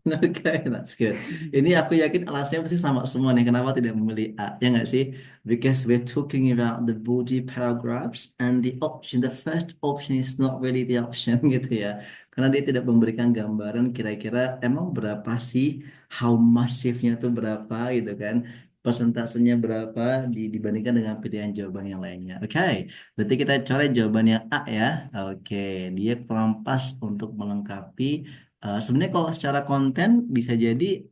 Oke, that's good. Ini aku yakin alasnya pasti sama semua nih. Kenapa tidak memilih A? Ya nggak sih? Because we're talking about the body paragraphs and the option, the first option is not really the option gitu ya. Karena dia tidak memberikan gambaran kira-kira emang berapa sih, how massivnya tuh berapa gitu kan. Persentasenya berapa dibandingkan dengan pilihan jawaban yang lainnya. Oke, berarti kita coret jawaban yang A ya. Oke, dia kurang pas untuk melengkapi. Sebenarnya kalau secara konten bisa jadi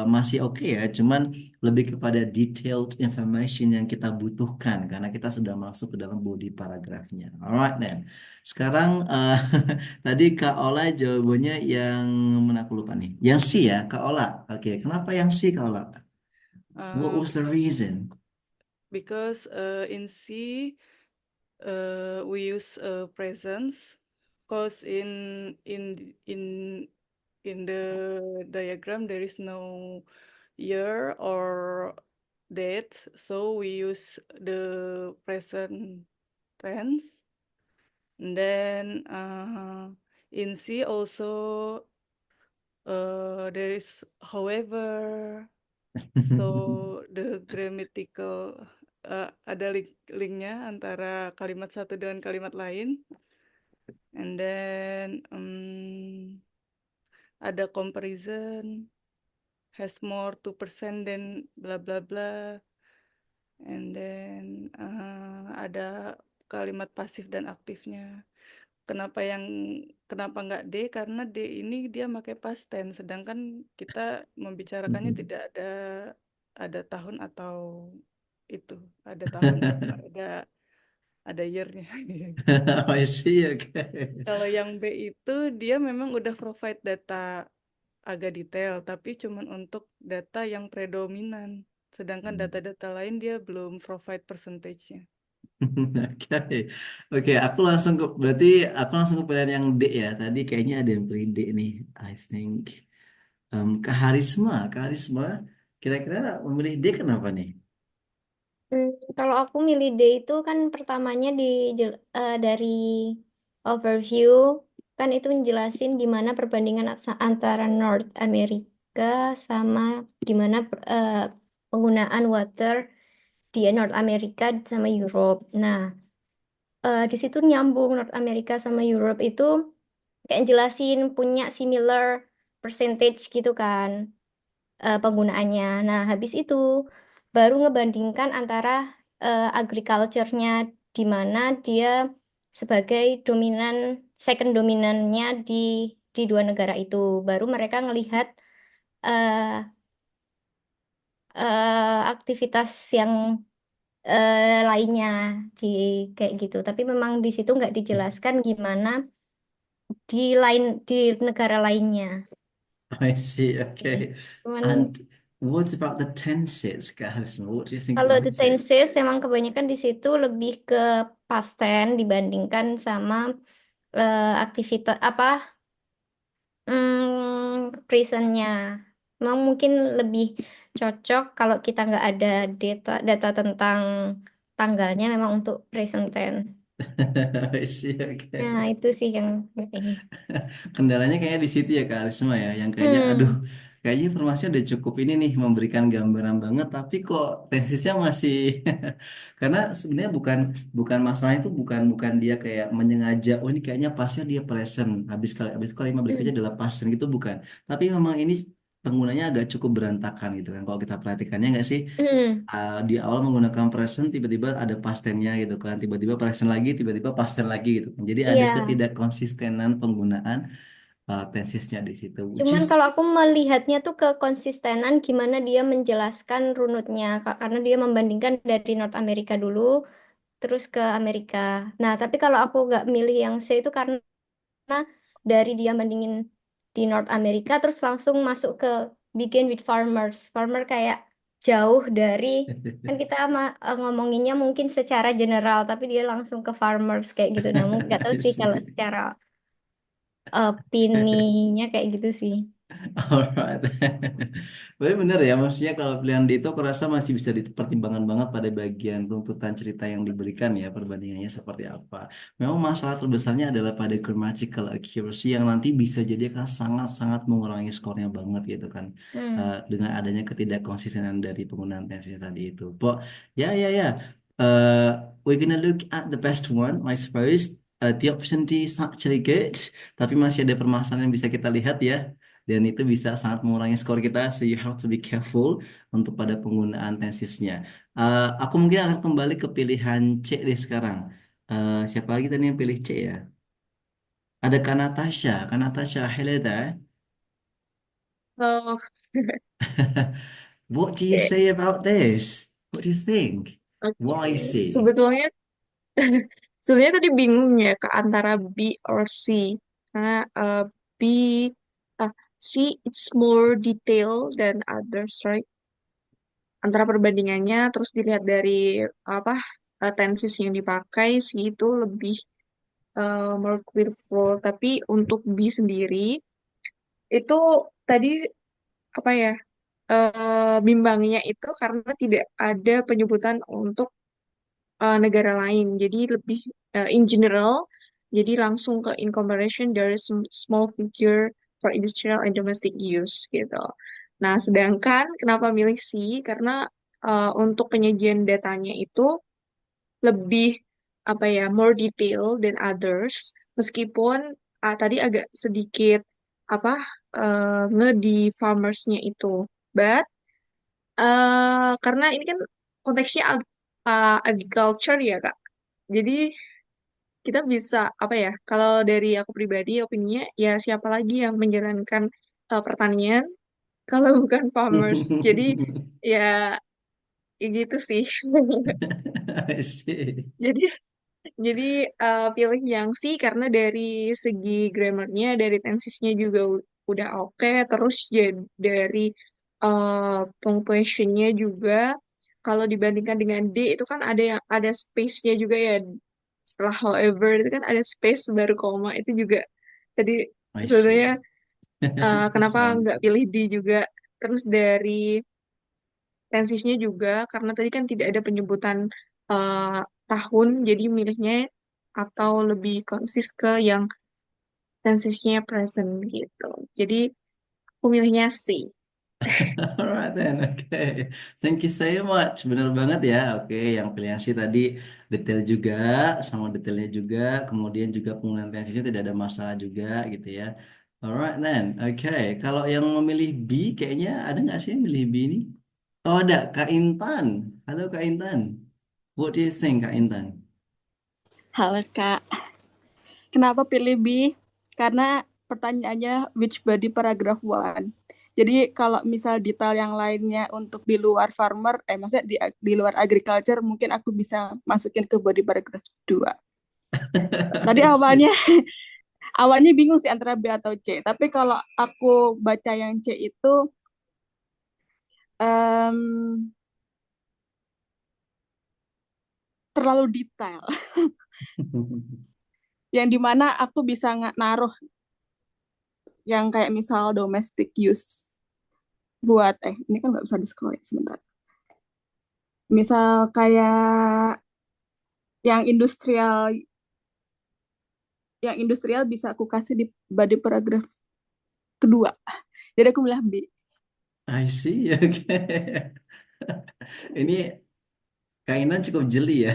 masih oke ya, cuman lebih kepada detailed information yang kita butuhkan karena kita sudah masuk ke dalam body paragrafnya. Alright then. Sekarang tadi Kak Ola jawabannya yang mana aku lupa nih. Yang C ya, Kak Ola. Oke, kenapa yang C Kak Ola? What was the
Because
reason?
in C we use presence, cause in the diagram there is no year or date, so we use the present tense. And then in C also there is however, so the grammatical ada linknya antara kalimat satu dengan kalimat lain. And then ada comparison, has more 2% than bla bla bla. And then ada kalimat pasif dan aktifnya. Kenapa nggak D? Karena D ini dia pakai past tense, sedangkan kita membicarakannya tidak ada tahun atau itu, ada tahun atau ada ada year-nya.
I see, okay.
Kalau yang B itu dia memang udah provide data agak detail, tapi cuman untuk data yang predominan. Sedangkan data-data lain dia belum provide percentage-nya.
Oke, oke. Berarti aku langsung ke pilihan yang D ya. Tadi kayaknya ada yang pilih D nih. I think Karisma. Kira-kira memilih D kenapa nih?
Hmm, kalau aku milih D itu kan pertamanya dari overview kan itu menjelasin gimana perbandingan antara North America sama gimana penggunaan water di North America sama Europe. Nah, di situ nyambung North America sama Europe itu kayak jelasin punya similar percentage gitu kan penggunaannya. Nah, habis itu baru ngebandingkan antara agriculture-nya di mana dia sebagai dominan, second dominannya di dua negara itu. Baru mereka ngelihat eh, aktivitas yang lainnya di kayak gitu. Tapi memang di situ nggak dijelaskan gimana di negara lainnya.
I see,
Nih.
okay.
Cuman
And what about the tenses, Karisma? What do you think
kalau the
about it?
tenses emang kebanyakan di situ lebih ke past tense dibandingkan sama aktivitas apa presentnya. Memang mungkin lebih cocok kalau kita nggak ada data data tentang tanggalnya memang untuk present tense.
I see,
Nah,
okay.
itu sih yang ini.
Kendalanya kayaknya di situ ya Kak Arisma ya, yang kayaknya aduh,
Hmm,
kayaknya informasinya udah cukup ini nih memberikan gambaran banget, tapi kok tensisnya masih karena sebenarnya bukan bukan masalah itu bukan bukan dia kayak menyengaja, oh ini kayaknya pasnya dia present, habis kalimat berikutnya
hmm,
adalah past tense gitu bukan, tapi memang ini penggunanya agak cukup berantakan gitu kan kalau kita perhatikannya nggak sih.
hmm.
Di awal menggunakan present tiba-tiba ada past tense-nya gitu kan, tiba-tiba present lagi tiba-tiba past tense lagi gitu kan, jadi ada
Iya.
ketidakkonsistenan penggunaan tensisnya di situ, which
Cuman
is
kalau aku melihatnya tuh kekonsistenan gimana dia menjelaskan runutnya, Karena dia membandingkan dari North America dulu, terus ke Amerika. Nah, tapi kalau aku nggak milih yang C itu karena dari dia bandingin di North America, terus langsung masuk ke begin with farmers. Farmer kayak jauh dari, kan kita ngomonginnya mungkin secara general, tapi dia langsung ke farmers kayak gitu. Nah, mungkin nggak tahu
I
sih kalau
see.
secara opininya kayak gitu sih.
Alright. Tapi bener ya, maksudnya kalau pilihan D itu aku rasa masih bisa dipertimbangkan banget pada bagian runtutan cerita yang diberikan ya, perbandingannya seperti apa. Memang masalah terbesarnya adalah pada grammatical accuracy yang nanti bisa jadi akan sangat-sangat mengurangi skornya banget gitu kan.
Hmm.
Dengan adanya ketidakkonsistenan dari penggunaan tenses tadi itu. But ya. Uh, we're gonna look at the best one, I suppose. The option D is actually good, tapi masih ada permasalahan yang bisa kita lihat ya, dan itu bisa sangat mengurangi skor kita, so you have to be careful untuk pada penggunaan tensisnya. Aku mungkin akan kembali ke pilihan C deh sekarang. Siapa lagi tadi yang pilih C ya? Ada Kak Natasha, hello there.
Oh,
What do you
oke.
say about this? What do you think?
Oke.
Why C?
Sebetulnya sebenarnya tadi bingung ya ke antara B or C. Karena B C it's more detail than others, right? Antara perbandingannya terus dilihat dari apa tenses yang dipakai, C itu lebih more clearful. Tapi untuk B sendiri itu tadi apa ya? Bimbangnya itu karena tidak ada penyebutan untuk negara lain. Jadi lebih in general, jadi langsung ke in comparison there is small figure for industrial and domestic use gitu. Nah, sedangkan kenapa milih C? Karena untuk penyajian datanya itu lebih apa ya more detail than others. Meskipun tadi agak sedikit apa nge di farmersnya itu, but karena ini kan konteksnya agriculture ya Kak. Jadi kita bisa apa ya? Kalau dari aku pribadi opininya ya siapa lagi yang menjalankan pertanian kalau bukan farmers. Jadi ya, ya gitu sih.
I see.
Jadi Jadi pilih yang C karena dari segi grammarnya, dari tensisnya juga udah oke. Terus dari punctuationnya juga, kalau dibandingkan dengan D itu kan ada yang ada space-nya juga ya. Setelah however itu kan ada space baru koma itu juga. Jadi
I
sebenarnya
see.
kenapa nggak
Mantap.
pilih D juga? Terus dari tensisnya juga karena tadi kan tidak ada penyebutan eh, tahun, jadi milihnya atau lebih konsis ke yang tensisnya present gitu. Jadi aku milihnya C.
Alright then, okay. Thank you so much. Bener banget ya. Oke, yang pilihan sih tadi detail juga, sama detailnya juga, kemudian juga penggunaan tensinya tidak ada masalah juga gitu ya. Alright then, oke. Kalau yang memilih B, kayaknya ada nggak sih yang milih B ini? Oh ada, Kak Intan. Halo Kak Intan. What do you think, Kak Intan?
Halo Kak, kenapa pilih B? Karena pertanyaannya which body paragraph one. Jadi kalau misal detail yang lainnya untuk di luar farmer, maksudnya di luar agriculture, mungkin aku bisa masukin ke body paragraph 2. Tadi
I see.
awalnya bingung sih antara B atau C. Tapi kalau aku baca yang C itu em, terlalu detail. Yang dimana aku bisa naruh yang kayak misal domestic use buat ini kan nggak bisa di scroll ya sebentar. Misal kayak yang industrial bisa aku kasih di body paragraf kedua. Jadi aku bilang B.
I see, oke. Ini kainan cukup jeli ya.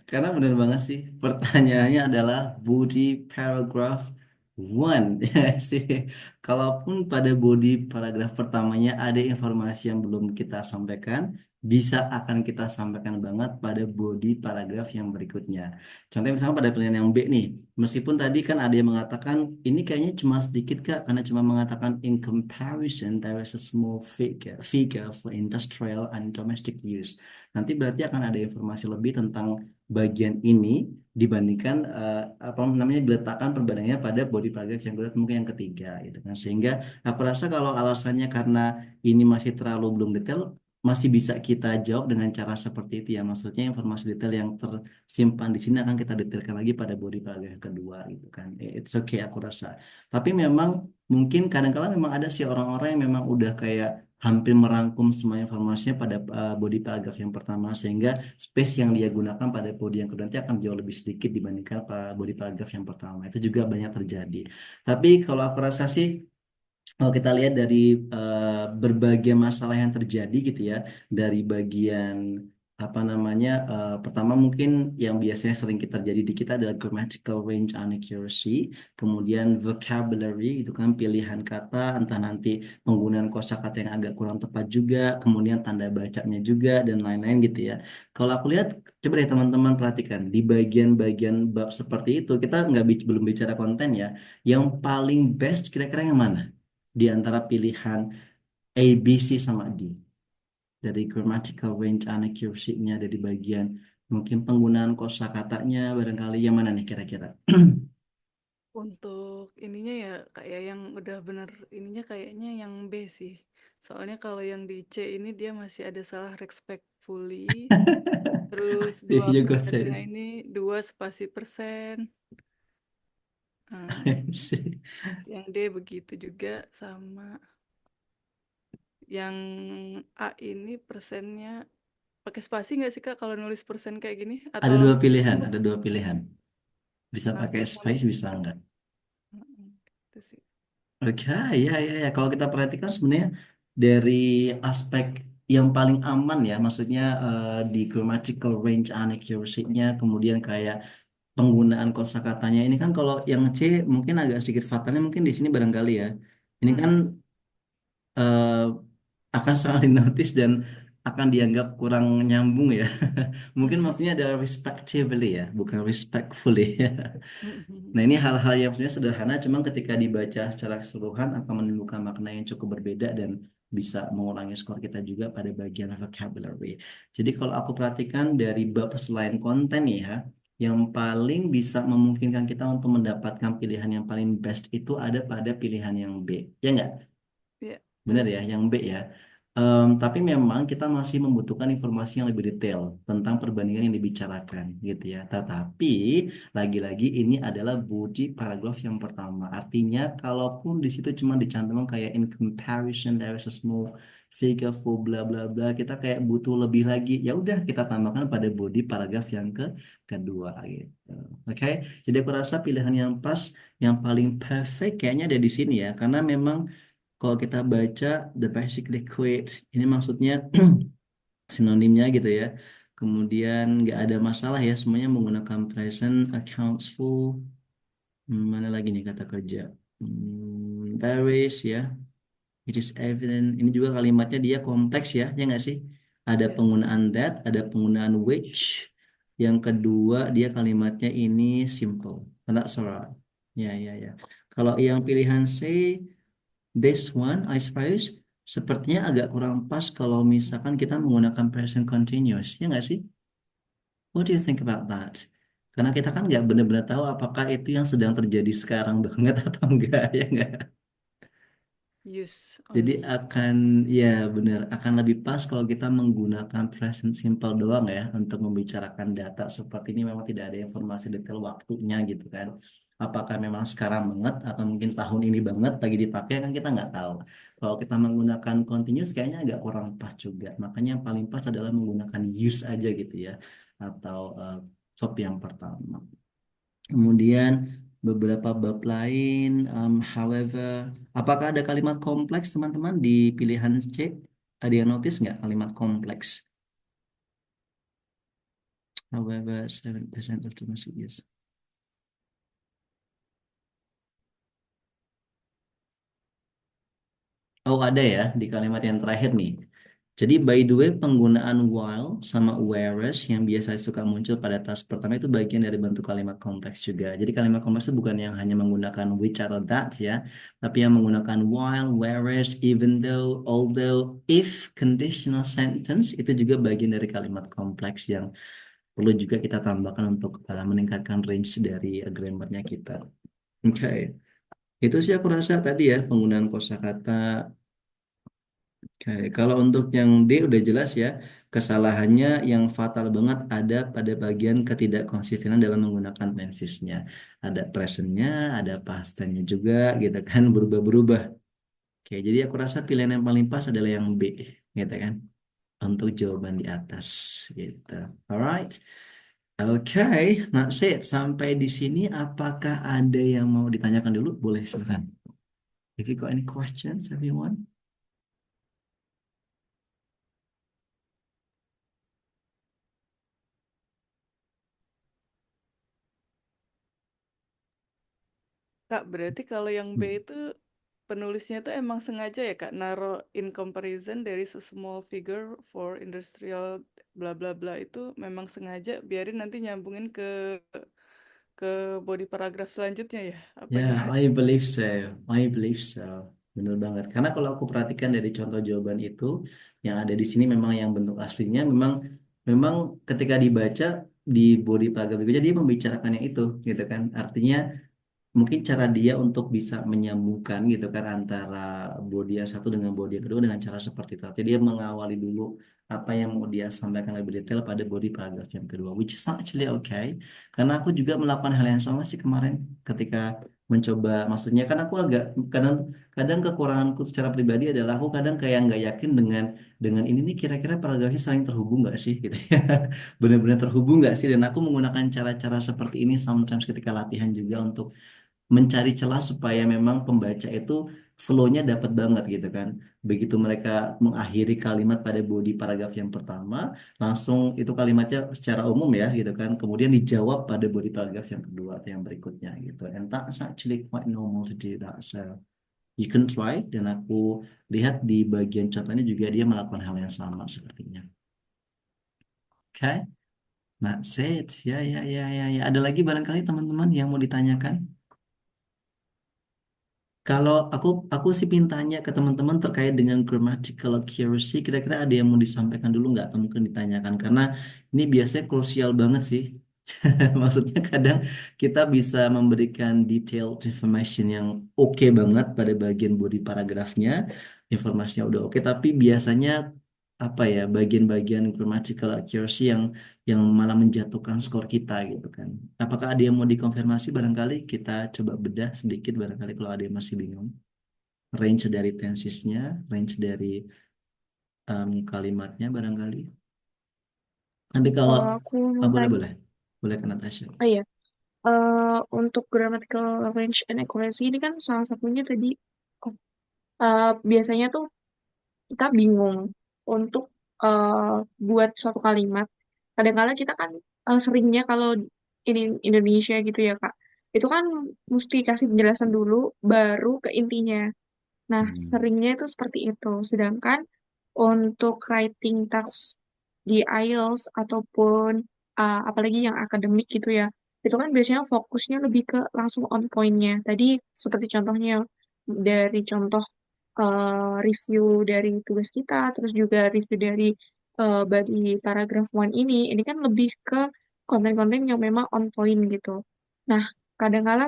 Karena benar banget sih. Pertanyaannya adalah body paragraph one. Ya sih. Kalaupun pada body paragraf pertamanya ada informasi yang belum kita sampaikan, bisa akan kita sampaikan banget pada body paragraf yang berikutnya. Contohnya misalnya pada pilihan yang B nih, meskipun tadi kan ada yang mengatakan ini kayaknya cuma sedikit Kak, karena cuma mengatakan in comparison there is a small figure for industrial and domestic use. Nanti berarti akan ada informasi lebih tentang bagian ini dibandingkan apa namanya diletakkan perbandingannya pada body paragraph yang kedua atau mungkin yang ketiga gitu kan. Sehingga aku rasa kalau alasannya karena ini masih terlalu belum detail masih bisa kita jawab dengan cara seperti itu ya. Maksudnya informasi detail yang tersimpan di sini akan kita detailkan lagi pada body paragraph yang kedua gitu kan. It's okay aku rasa. Tapi memang mungkin kadang-kala memang ada sih orang-orang yang memang udah kayak hampir merangkum semua informasinya pada body paragraph yang pertama sehingga space yang dia gunakan pada body yang kedua nanti akan jauh lebih sedikit dibandingkan body paragraph yang pertama. Itu juga banyak terjadi. Tapi kalau aku rasa sih kalau kita lihat dari berbagai masalah yang terjadi gitu ya, dari bagian apa namanya, pertama mungkin yang biasanya sering kita terjadi di kita adalah grammatical range inaccuracy, kemudian vocabulary itu kan pilihan kata, entah nanti penggunaan kosakata yang agak kurang tepat juga, kemudian tanda bacanya juga dan lain-lain gitu ya. Kalau aku lihat, coba deh teman-teman perhatikan di bagian-bagian bab seperti itu kita nggak belum bicara konten ya, yang paling best kira-kira yang mana? Di antara pilihan A, B, C sama D. Dari grammatical range inaccuracy-nya dari bagian mungkin penggunaan kosakatanya barangkali yang mana nih kira-kira?
Untuk ininya ya kayak yang udah bener ininya kayaknya yang B sih. Soalnya kalau yang di C ini dia masih ada salah respectfully. Terus
Iya,
dua
you go
persennya
sis.
ini dua spasi persen. Nah, yang D begitu juga sama yang A ini persennya pakai spasi nggak sih Kak kalau nulis persen kayak gini atau
Ada dua
langsung
pilihan, ada dua pilihan. Bisa pakai
langsung
space,
nulis
bisa enggak.
Mm-mm, gitu sih.
Oke, ya, ya, ya. Kalau kita perhatikan sebenarnya dari aspek yang paling aman ya, maksudnya di grammatical range inaccuracy-nya, kemudian kayak penggunaan kosakatanya ini kan kalau yang C mungkin agak sedikit fatalnya mungkin di sini barangkali ya. Ini kan
Mm-mm.
eh, akan sangat dinotis dan akan dianggap kurang nyambung ya. Mungkin maksudnya adalah respectively ya, bukan respectfully. Nah, ini hal-hal yang sebenarnya sederhana, cuma ketika dibaca secara keseluruhan akan menimbulkan makna yang cukup berbeda dan bisa mengurangi skor kita juga pada bagian vocabulary. Jadi kalau aku perhatikan dari bab selain konten nih ya, yang paling bisa memungkinkan kita untuk mendapatkan pilihan yang paling best itu ada pada pilihan yang B. Ya nggak?
Ya.
Benar ya, yang B ya. Tapi memang kita masih membutuhkan informasi yang lebih detail tentang perbandingan yang dibicarakan, gitu ya. Tetapi lagi-lagi ini adalah body paragraph yang pertama. Artinya, kalaupun di situ cuma dicantumkan kayak in comparison there is a small figure for bla bla bla, kita kayak butuh lebih lagi. Ya udah, kita tambahkan pada body paragraph yang kedua, gitu. Oke, jadi aku rasa pilihan yang pas, yang paling perfect kayaknya ada di sini ya, karena memang kalau kita baca the basic liquid, ini maksudnya sinonimnya gitu ya. Kemudian nggak ada masalah ya, semuanya menggunakan present accounts full. Mana lagi nih kata kerja? There is ya, it is evident. Ini juga kalimatnya dia kompleks ya nggak sih? Ada
Yes.
penggunaan that, ada penggunaan which. Yang kedua dia kalimatnya ini simple. That's alright. Ya ya ya. Kalau yang pilihan C, this one, I suppose, sepertinya agak kurang pas kalau misalkan kita menggunakan present continuous, ya nggak sih? What do you think about that? Karena kita kan nggak benar-benar tahu apakah itu yang sedang terjadi sekarang banget atau enggak, ya nggak?
Use
Jadi
only.
akan, ya benar, akan lebih pas kalau kita menggunakan present simple doang ya untuk membicarakan data seperti ini memang tidak ada informasi detail waktunya gitu kan. Apakah memang sekarang banget atau mungkin tahun ini banget lagi dipakai kan kita nggak tahu. Kalau kita menggunakan continuous kayaknya agak kurang pas juga. Makanya yang paling pas adalah menggunakan use aja gitu ya atau verb yang pertama. Kemudian beberapa bab lain, however, apakah ada kalimat kompleks teman-teman di pilihan C? Ada yang notice nggak kalimat kompleks? However, 7% of the messages. Oh ada ya di kalimat yang terakhir nih. Jadi by the way penggunaan while sama whereas yang biasa suka muncul pada task pertama itu bagian dari bentuk kalimat kompleks juga. Jadi kalimat kompleks itu bukan yang hanya menggunakan which atau that ya, tapi yang menggunakan while, whereas, even though, although, if, conditional sentence itu juga bagian dari kalimat kompleks yang perlu juga kita tambahkan untuk meningkatkan range dari grammarnya kita. Oke, itu sih aku rasa tadi ya penggunaan kosakata. Oke, kalau untuk yang D udah jelas ya, kesalahannya yang fatal banget ada pada bagian ketidakkonsistenan dalam menggunakan tensesnya. Ada presentnya, ada past tense-nya juga gitu kan, berubah-berubah. Oke, jadi aku rasa pilihan yang paling pas adalah yang B, gitu kan, untuk jawaban di atas gitu. Alright, oke, that's it. Sampai di sini, apakah ada yang mau ditanyakan dulu? Boleh silakan. If you got any questions, everyone?
Kak, berarti kalau yang B
Hmm.
itu penulisnya tuh emang sengaja ya Kak, naruh in comparison there is a small figure for industrial bla bla bla itu memang sengaja biarin nanti nyambungin ke body paragraf selanjutnya ya, apa
Ya,
gimana?
I believe so. I believe so. Benar banget. Karena kalau aku perhatikan dari contoh jawaban itu, yang ada di sini memang yang bentuk aslinya memang memang ketika dibaca di body paragraph berikutnya dia membicarakan yang itu, gitu kan. Artinya mungkin cara dia untuk bisa menyambungkan gitu kan antara body yang satu dengan body yang kedua dengan cara seperti itu. Artinya dia mengawali dulu apa yang mau dia sampaikan lebih detail pada body paragraph yang kedua, which is actually okay. Karena aku juga melakukan hal yang sama sih kemarin ketika mencoba, maksudnya kan aku agak kadang kadang kekuranganku secara pribadi adalah aku kadang kayak nggak yakin dengan ini nih kira-kira paragrafnya saling terhubung nggak sih gitu ya. Benar-benar terhubung nggak sih, dan aku menggunakan cara-cara seperti ini sometimes ketika latihan juga untuk mencari celah supaya memang pembaca itu flow-nya dapat banget gitu kan. Begitu mereka mengakhiri kalimat pada body paragraf yang pertama, langsung itu kalimatnya secara umum ya gitu kan. Kemudian dijawab pada body paragraf yang kedua atau yang berikutnya gitu. And that's actually quite normal to do that. So you can try, dan aku lihat di bagian contohnya juga dia melakukan hal yang sama sepertinya. Oke, that's it. Ya, ya, ya, ya, ya. Ada lagi barangkali teman-teman yang mau ditanyakan? Kalau aku sih ingin tanya ke teman-teman terkait dengan grammatical accuracy, kira-kira ada yang mau disampaikan dulu nggak atau mungkin ditanyakan karena ini biasanya krusial banget sih Maksudnya kadang kita bisa memberikan detailed information yang oke banget pada bagian body paragrafnya, informasinya udah oke, tapi biasanya apa ya bagian-bagian grammatical accuracy yang malah menjatuhkan skor kita gitu kan. Apakah ada yang mau dikonfirmasi barangkali kita coba bedah sedikit barangkali kalau ada yang masih bingung. Range dari tensesnya, range dari kalimatnya barangkali. Tapi kalau
Kalau aku mau
boleh
tanya,
boleh boleh ke Natasha.
oh iya, untuk grammatical range and accuracy ini kan salah satunya tadi, oh, biasanya tuh kita bingung untuk eh, buat suatu kalimat. Kadang-kadang kita kan seringnya kalau ini Indonesia gitu ya Kak, itu kan mesti kasih penjelasan dulu baru ke intinya. Nah,
Hmm.
seringnya itu seperti itu. Sedangkan untuk writing task di IELTS ataupun apalagi yang akademik gitu ya, itu kan biasanya fokusnya lebih ke langsung on point-nya. Tadi seperti contohnya dari contoh review dari tugas kita, terus juga review dari body paragraph one ini kan lebih ke konten-konten yang memang on point gitu. Nah, kadang-kala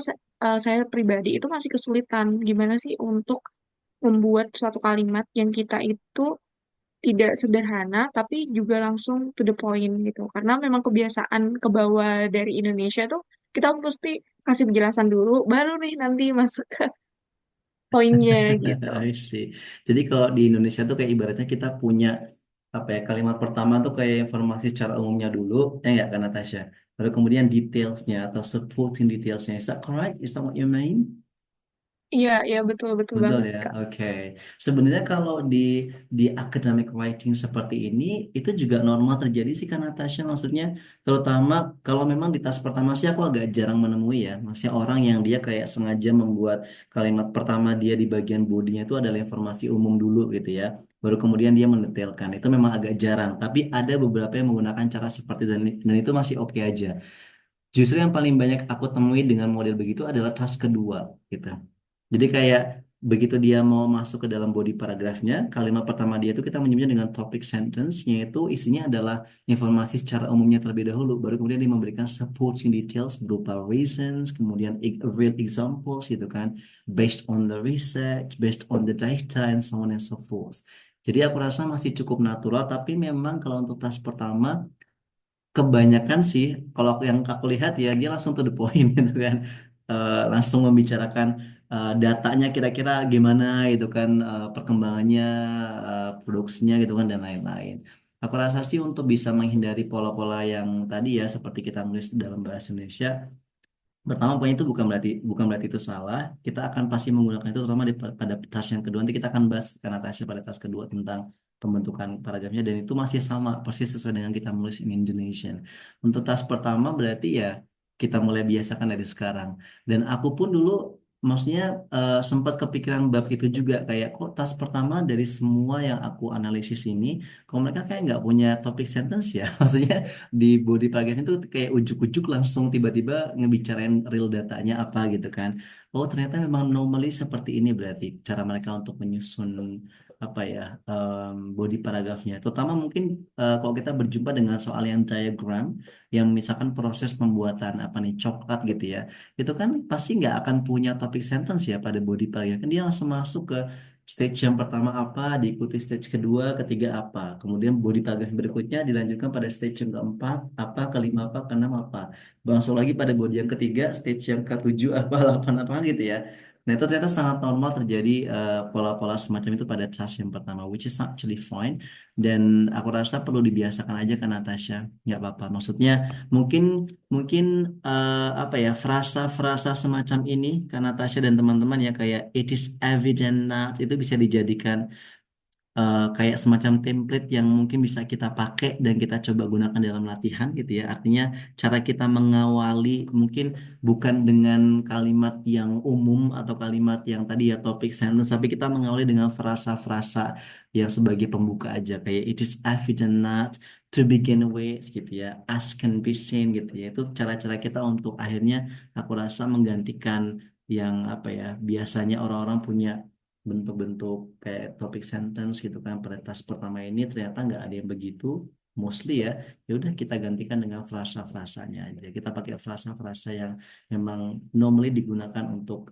saya pribadi itu masih kesulitan gimana sih untuk membuat suatu kalimat yang kita itu tidak sederhana tapi juga langsung to the point gitu. Karena memang kebiasaan ke bawah dari Indonesia tuh kita mesti kasih penjelasan dulu baru nih nanti masuk ke poinnya gitu.
I see. Jadi kalau di Indonesia tuh kayak ibaratnya kita punya apa ya kalimat pertama tuh kayak informasi secara umumnya dulu, ya kan Natasha. Lalu kemudian detailsnya atau supporting detailsnya. Is that correct? Is that what you mean?
Iya, iya betul betul
Betul
banget,
ya,
Kak.
oke. Sebenarnya kalau di academic writing seperti ini, itu juga normal terjadi sih kan Natasha. Maksudnya, terutama kalau memang di tas pertama sih aku agak jarang menemui ya. Maksudnya orang yang dia kayak sengaja membuat kalimat pertama dia di bagian bodinya itu adalah informasi umum dulu gitu ya. Baru kemudian dia mendetailkan. Itu memang agak jarang. Tapi ada beberapa yang menggunakan cara seperti dan itu masih oke aja. Justru yang paling banyak aku temui dengan model begitu adalah tas kedua gitu. Jadi kayak begitu dia mau masuk ke dalam body paragrafnya, kalimat pertama dia itu kita menyebutnya dengan topic sentence, yaitu isinya adalah informasi secara umumnya terlebih dahulu, baru kemudian dia memberikan supporting details berupa reasons, kemudian real examples gitu kan, based on the research, based on the data, and so on and so forth. Jadi aku rasa masih cukup natural, tapi memang kalau untuk tas pertama kebanyakan sih, kalau yang aku lihat ya dia langsung to the point gitu kan. Langsung membicarakan datanya kira-kira gimana gitu kan, perkembangannya, produksinya gitu kan dan lain-lain. Aku rasa sih untuk bisa menghindari pola-pola yang tadi ya seperti kita nulis dalam bahasa Indonesia. Pertama, poin itu bukan berarti itu salah. Kita akan pasti menggunakan itu terutama pada tas yang kedua. Nanti kita akan bahas karena tasnya pada tas kedua tentang pembentukan paragrafnya dan itu masih sama persis sesuai dengan kita menulis in Indonesian. Untuk tas pertama berarti ya kita mulai biasakan dari sekarang. Dan aku pun dulu maksudnya sempat kepikiran bab itu juga kayak kok tas pertama dari semua yang aku analisis ini, kok mereka kayak nggak punya topik sentence ya. Maksudnya di body paragraph itu kayak ujuk-ujuk langsung tiba-tiba ngebicarain real datanya apa gitu kan. Oh ternyata memang normally seperti ini berarti cara mereka untuk menyusun apa ya body paragrafnya. Terutama mungkin kalau kita berjumpa dengan soal yang diagram, yang misalkan proses pembuatan apa nih coklat gitu ya, itu kan pasti nggak akan punya topik sentence ya pada body paragraph. Kan dia langsung masuk ke stage yang pertama apa, diikuti stage kedua, ketiga apa. Kemudian body paragraph berikutnya dilanjutkan pada stage yang keempat, apa, kelima apa, keenam apa. Langsung lagi pada body yang ketiga, stage yang ketujuh apa, delapan apa gitu ya. Nah itu ternyata sangat normal terjadi pola-pola semacam itu pada task yang pertama, which is actually fine. Dan aku rasa perlu dibiasakan aja kan Natasha, nggak apa-apa. Maksudnya mungkin mungkin apa ya frasa-frasa semacam ini kan Natasha dan teman-teman ya kayak it is evident that itu bisa dijadikan kayak semacam template yang mungkin bisa kita pakai dan kita coba gunakan dalam latihan gitu ya. Artinya cara kita mengawali mungkin bukan dengan kalimat yang umum atau kalimat yang tadi ya topik sentence, tapi kita mengawali dengan frasa-frasa yang sebagai pembuka aja kayak it is evident that to begin with gitu ya, as can be seen gitu ya. Itu cara-cara kita untuk akhirnya aku rasa menggantikan yang apa ya biasanya orang-orang punya bentuk-bentuk kayak topik sentence gitu kan pada tas pertama ini ternyata nggak ada yang begitu mostly ya, ya udah kita gantikan dengan frasa-frasanya aja. Kita pakai frasa-frasa yang memang normally digunakan untuk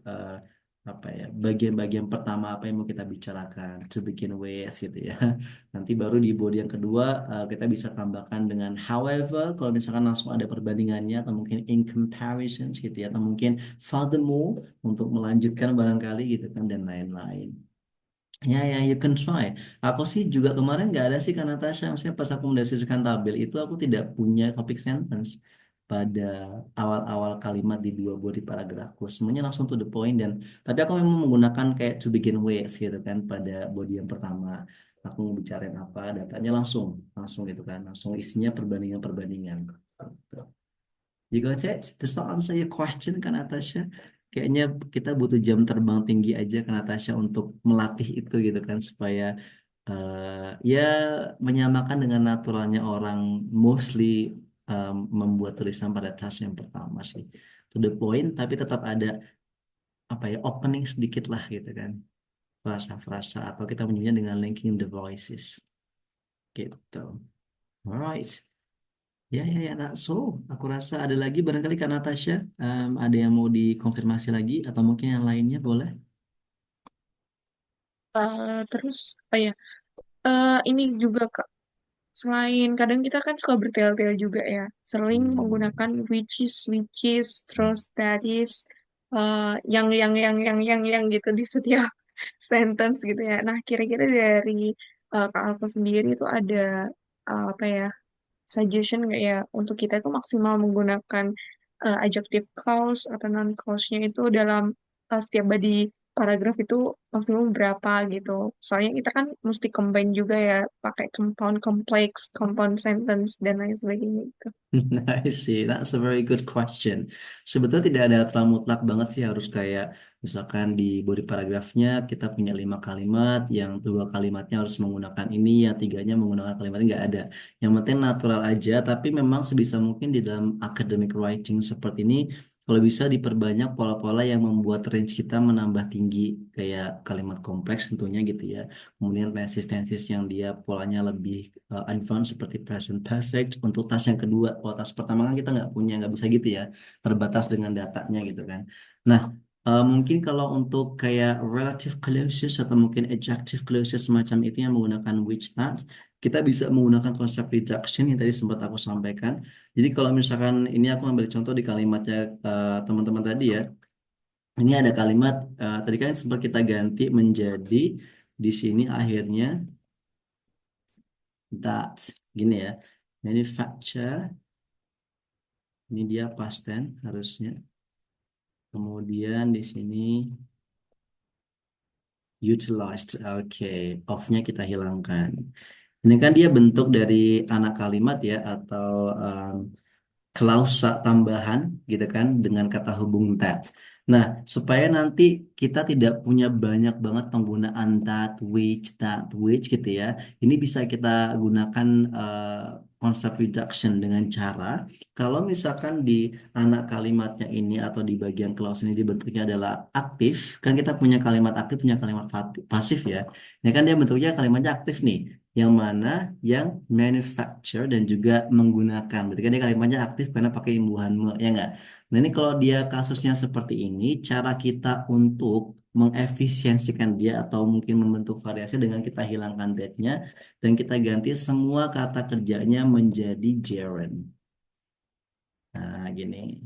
apa ya, bagian-bagian pertama apa yang mau kita bicarakan to begin with gitu ya. Nanti baru di body yang kedua kita bisa tambahkan dengan however, kalau misalkan langsung ada perbandingannya, atau mungkin in comparisons gitu ya, atau mungkin furthermore untuk melanjutkan barangkali gitu kan, dan lain-lain. Ya, ya, you can try. Aku sih juga kemarin nggak ada sih kan Natasha. Maksudnya pas aku mendeskripsikan tabel itu aku tidak punya topik sentence pada awal-awal kalimat di dua body paragrafku. Semuanya langsung to the point, dan tapi aku memang menggunakan kayak to begin with gitu kan pada body yang pertama. Aku mau bicarain apa, datanya langsung, langsung gitu kan, langsung isinya perbandingan-perbandingan. Gitu. You got it? Does that answer your question kan Natasha? Kayaknya kita butuh jam terbang tinggi aja kan Natasha untuk melatih itu gitu kan, supaya ya menyamakan dengan naturalnya orang mostly membuat tulisan pada task yang pertama sih. To the point tapi tetap ada apa ya, opening sedikit lah gitu kan. Frasa-frasa atau kita menyebutnya dengan linking the voices gitu. Alright. Ya, ya, ya, tak. So, aku rasa ada lagi barangkali Kak Natasha, ada yang mau dikonfirmasi lagi atau mungkin yang lainnya boleh?
Terus apa ya? Ini juga Kak. Selain kadang kita kan suka bertele-tele juga ya, sering
Hmm.
menggunakan which is, terus that is, yang gitu di setiap sentence gitu ya. Nah, kira-kira dari Kak Alfa sendiri itu ada apa ya, suggestion nggak ya untuk kita itu maksimal menggunakan adjective clause atau non clause-nya itu dalam setiap body paragraf itu maksimum berapa gitu. Soalnya kita kan mesti combine juga ya, pakai compound complex, compound sentence dan lain sebagainya gitu.
I see, that's a very good question. Sebetulnya tidak ada aturan mutlak banget sih harus kayak misalkan di body paragrafnya kita punya 5 kalimat, yang 2 kalimatnya harus menggunakan ini, yang 3-nya menggunakan kalimat ini, nggak ada. Yang penting natural aja, tapi memang sebisa mungkin di dalam academic writing seperti ini, kalau bisa diperbanyak pola-pola yang membuat range kita menambah tinggi, kayak kalimat kompleks tentunya gitu ya. Kemudian tenses tenses yang dia polanya lebih advance seperti present perfect untuk tas yang kedua. Kalau tas pertama kan kita nggak punya, nggak bisa gitu ya, terbatas dengan datanya gitu kan. Nah, mungkin kalau untuk kayak relative clauses atau mungkin adjective clauses semacam itu yang menggunakan which that, kita bisa menggunakan konsep reduction yang tadi sempat aku sampaikan. Jadi kalau misalkan ini aku ambil contoh di kalimatnya teman-teman tadi ya. Ini ada kalimat tadi kan sempat kita ganti menjadi di sini akhirnya that, gini ya, manufacture, ini dia past tense harusnya, kemudian di sini utilized, oke, of-nya kita hilangkan. Ini kan dia bentuk dari anak kalimat ya, atau klausa tambahan gitu kan dengan kata hubung that. Nah, supaya nanti kita tidak punya banyak banget penggunaan that which gitu ya. Ini bisa kita gunakan konsep reduction dengan cara kalau misalkan di anak kalimatnya ini atau di bagian clause ini dibentuknya adalah aktif, kan kita punya kalimat aktif, punya kalimat pasif ya. Ini kan dia bentuknya kalimatnya aktif nih, yang mana yang manufacture dan juga menggunakan. Berarti kan dia kalimatnya aktif karena pakai imbuhan me, ya nggak? Nah ini kalau dia kasusnya seperti ini, cara kita untuk mengefisiensikan dia atau mungkin membentuk variasi dengan kita hilangkan that-nya dan kita ganti semua kata kerjanya menjadi gerund. Nah gini.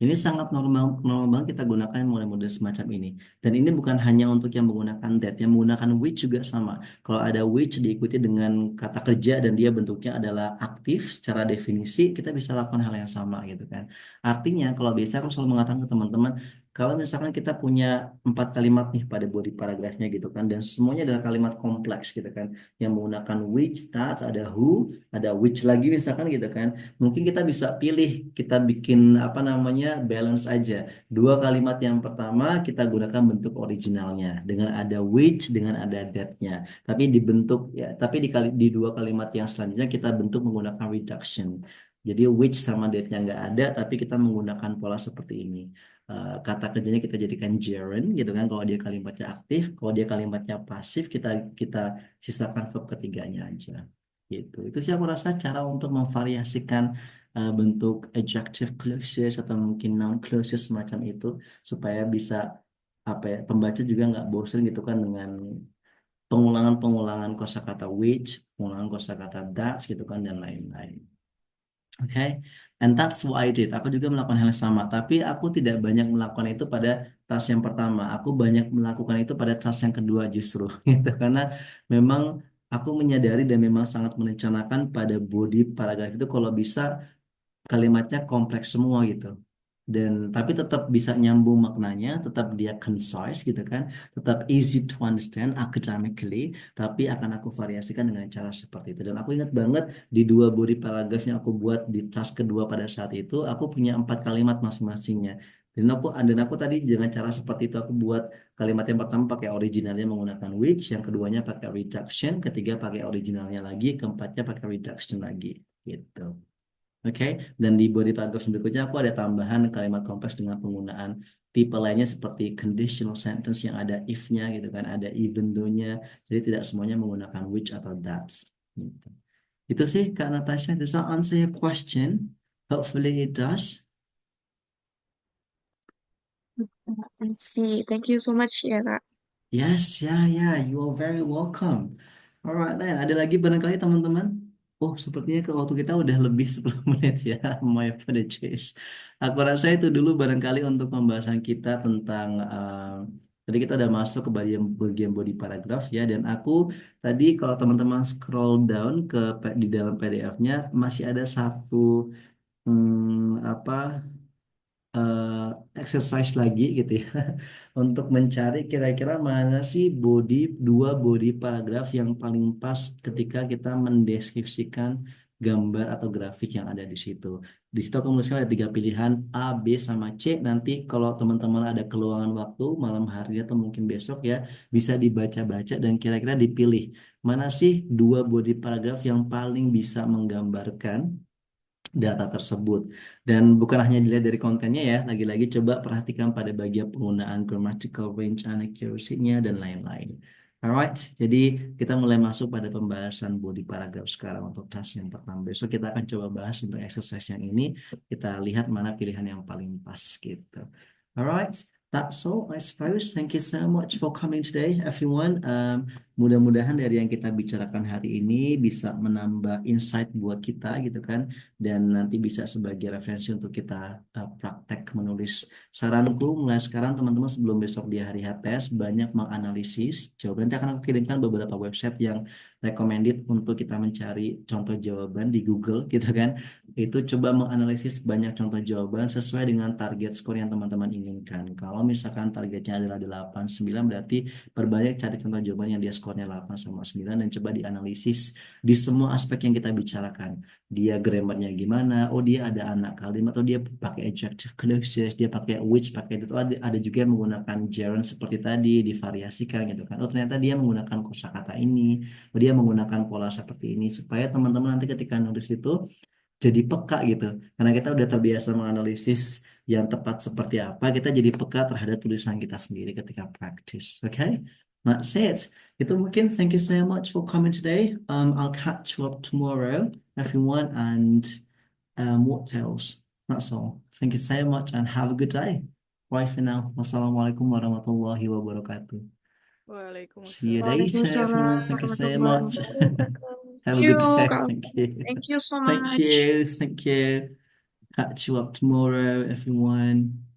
Ini sangat normal, normal banget kita gunakan model-model semacam ini. Dan ini bukan hanya untuk yang menggunakan that, yang menggunakan which juga sama. Kalau ada which diikuti dengan kata kerja dan dia bentuknya adalah aktif secara definisi, kita bisa lakukan hal yang sama gitu kan. Artinya kalau biasa aku selalu mengatakan ke teman-teman, kalau misalkan kita punya 4 kalimat nih pada body paragrafnya gitu kan, dan semuanya adalah kalimat kompleks gitu kan, yang menggunakan which, that, ada who, ada which lagi misalkan gitu kan. Mungkin kita bisa pilih, kita bikin apa namanya balance aja. 2 kalimat yang pertama kita gunakan bentuk originalnya dengan ada which, dengan ada that-nya. Tapi dibentuk ya, tapi di 2 kalimat yang selanjutnya kita bentuk menggunakan reduction. Jadi which sama that-nya nggak ada, tapi kita menggunakan pola seperti ini. Kata kerjanya kita jadikan gerund gitu kan. Kalau dia kalimatnya aktif, kalau dia kalimatnya pasif, kita kita sisakan verb ketiganya aja. gitu. Itu sih aku rasa cara untuk memvariasikan bentuk adjective clauses atau mungkin noun clauses semacam itu supaya bisa apa ya pembaca juga nggak bosen gitu kan dengan pengulangan-pengulangan kosakata which, pengulangan kosakata that gitu kan dan lain-lain. Oke, and that's what I did. Aku juga melakukan hal yang sama, tapi aku tidak banyak melakukan itu pada task yang pertama. Aku banyak melakukan itu pada task yang kedua justru, gitu. Karena memang aku menyadari dan memang sangat merencanakan pada body paragraf itu kalau bisa kalimatnya kompleks semua gitu. Dan tapi tetap bisa nyambung maknanya, tetap dia concise gitu kan, tetap easy to understand academically, tapi akan aku variasikan dengan cara seperti itu. Dan aku ingat banget di dua body paragraph yang aku buat di task kedua pada saat itu, aku punya 4 kalimat masing-masingnya. Dan aku tadi dengan cara seperti itu aku buat kalimat yang pertama pakai originalnya menggunakan which, yang keduanya pakai reduction, ketiga pakai originalnya lagi, keempatnya pakai reduction lagi gitu. Oke, dan di body paragraph berikutnya aku ada tambahan kalimat kompleks dengan penggunaan tipe lainnya seperti conditional sentence yang ada if-nya gitu kan, ada even though-nya. Jadi tidak semuanya menggunakan which atau that. Gitu. Itu sih Kak Natasha. Does that answer your question? Hopefully it does.
I see. Thank you so much ya, Kak.
Yes, ya, you are very welcome. Alright, then ada lagi barangkali teman-teman? Oh, sepertinya ke waktu kita udah lebih 10 menit ya. My apologies. Aku rasa itu dulu barangkali untuk pembahasan kita tentang tadi kita udah masuk ke bagian body paragraph ya. Dan aku tadi kalau teman-teman scroll down ke di dalam PDF-nya masih ada satu apa eh, exercise lagi gitu ya untuk mencari kira-kira mana sih dua body paragraf yang paling pas ketika kita mendeskripsikan gambar atau grafik yang ada di situ. Di situ aku menuliskan ada 3 pilihan A, B, sama C. Nanti kalau teman-teman ada keluangan waktu malam hari atau mungkin besok ya bisa dibaca-baca dan kira-kira dipilih mana sih dua body paragraf yang paling bisa menggambarkan data tersebut. Dan bukan hanya dilihat dari kontennya ya, lagi-lagi coba perhatikan pada bagian penggunaan grammatical range and accuracy-nya dan lain-lain. Alright, jadi kita mulai masuk pada pembahasan body paragraph sekarang untuk task yang pertama. Besok kita akan coba bahas untuk exercise yang ini, kita lihat mana pilihan yang paling pas gitu. Alright, that's all I suppose. Thank you so much for coming today, everyone. Mudah-mudahan dari yang kita bicarakan hari ini bisa menambah insight buat kita gitu kan dan nanti bisa sebagai referensi untuk kita praktek menulis. Saranku mulai sekarang teman-teman sebelum besok di hari H tes banyak menganalisis jawaban. Nanti akan aku kirimkan beberapa website yang recommended untuk kita mencari contoh jawaban di Google gitu kan. Itu coba menganalisis banyak contoh jawaban sesuai dengan target skor yang teman-teman inginkan. Kalau misalkan targetnya adalah 8, 9 berarti perbanyak cari contoh jawaban yang dia skornya 8 sama 9 dan coba dianalisis di semua aspek yang kita bicarakan. Dia grammarnya gimana, oh dia ada anak kalimat, atau dia pakai adjective clauses, dia pakai which, pakai itu. Ada juga yang menggunakan gerund seperti tadi, divariasikan gitu kan. Oh ternyata dia menggunakan kosakata ini, oh dia menggunakan pola seperti ini, supaya teman-teman nanti ketika nulis itu jadi peka gitu. Karena kita udah terbiasa menganalisis yang tepat seperti apa, kita jadi peka terhadap tulisan kita sendiri ketika practice. Okay? That's it. Itu mungkin thank you so much for coming today. I'll catch you up tomorrow, everyone, and what else? That's all. Thank you so much and have a good day. Bye for now. Wassalamualaikum warahmatullahi wabarakatuh. See you
Waalaikumsalam.
later,
Waalaikumsalam
everyone. Thank you so
warahmatullahi
much.
Waalaikumsalam.
Have a
wabarakatuh.
good day.
Kak.
Thank you.
Thank you so
Thank
much.
you. Thank you. Catch you up tomorrow, everyone.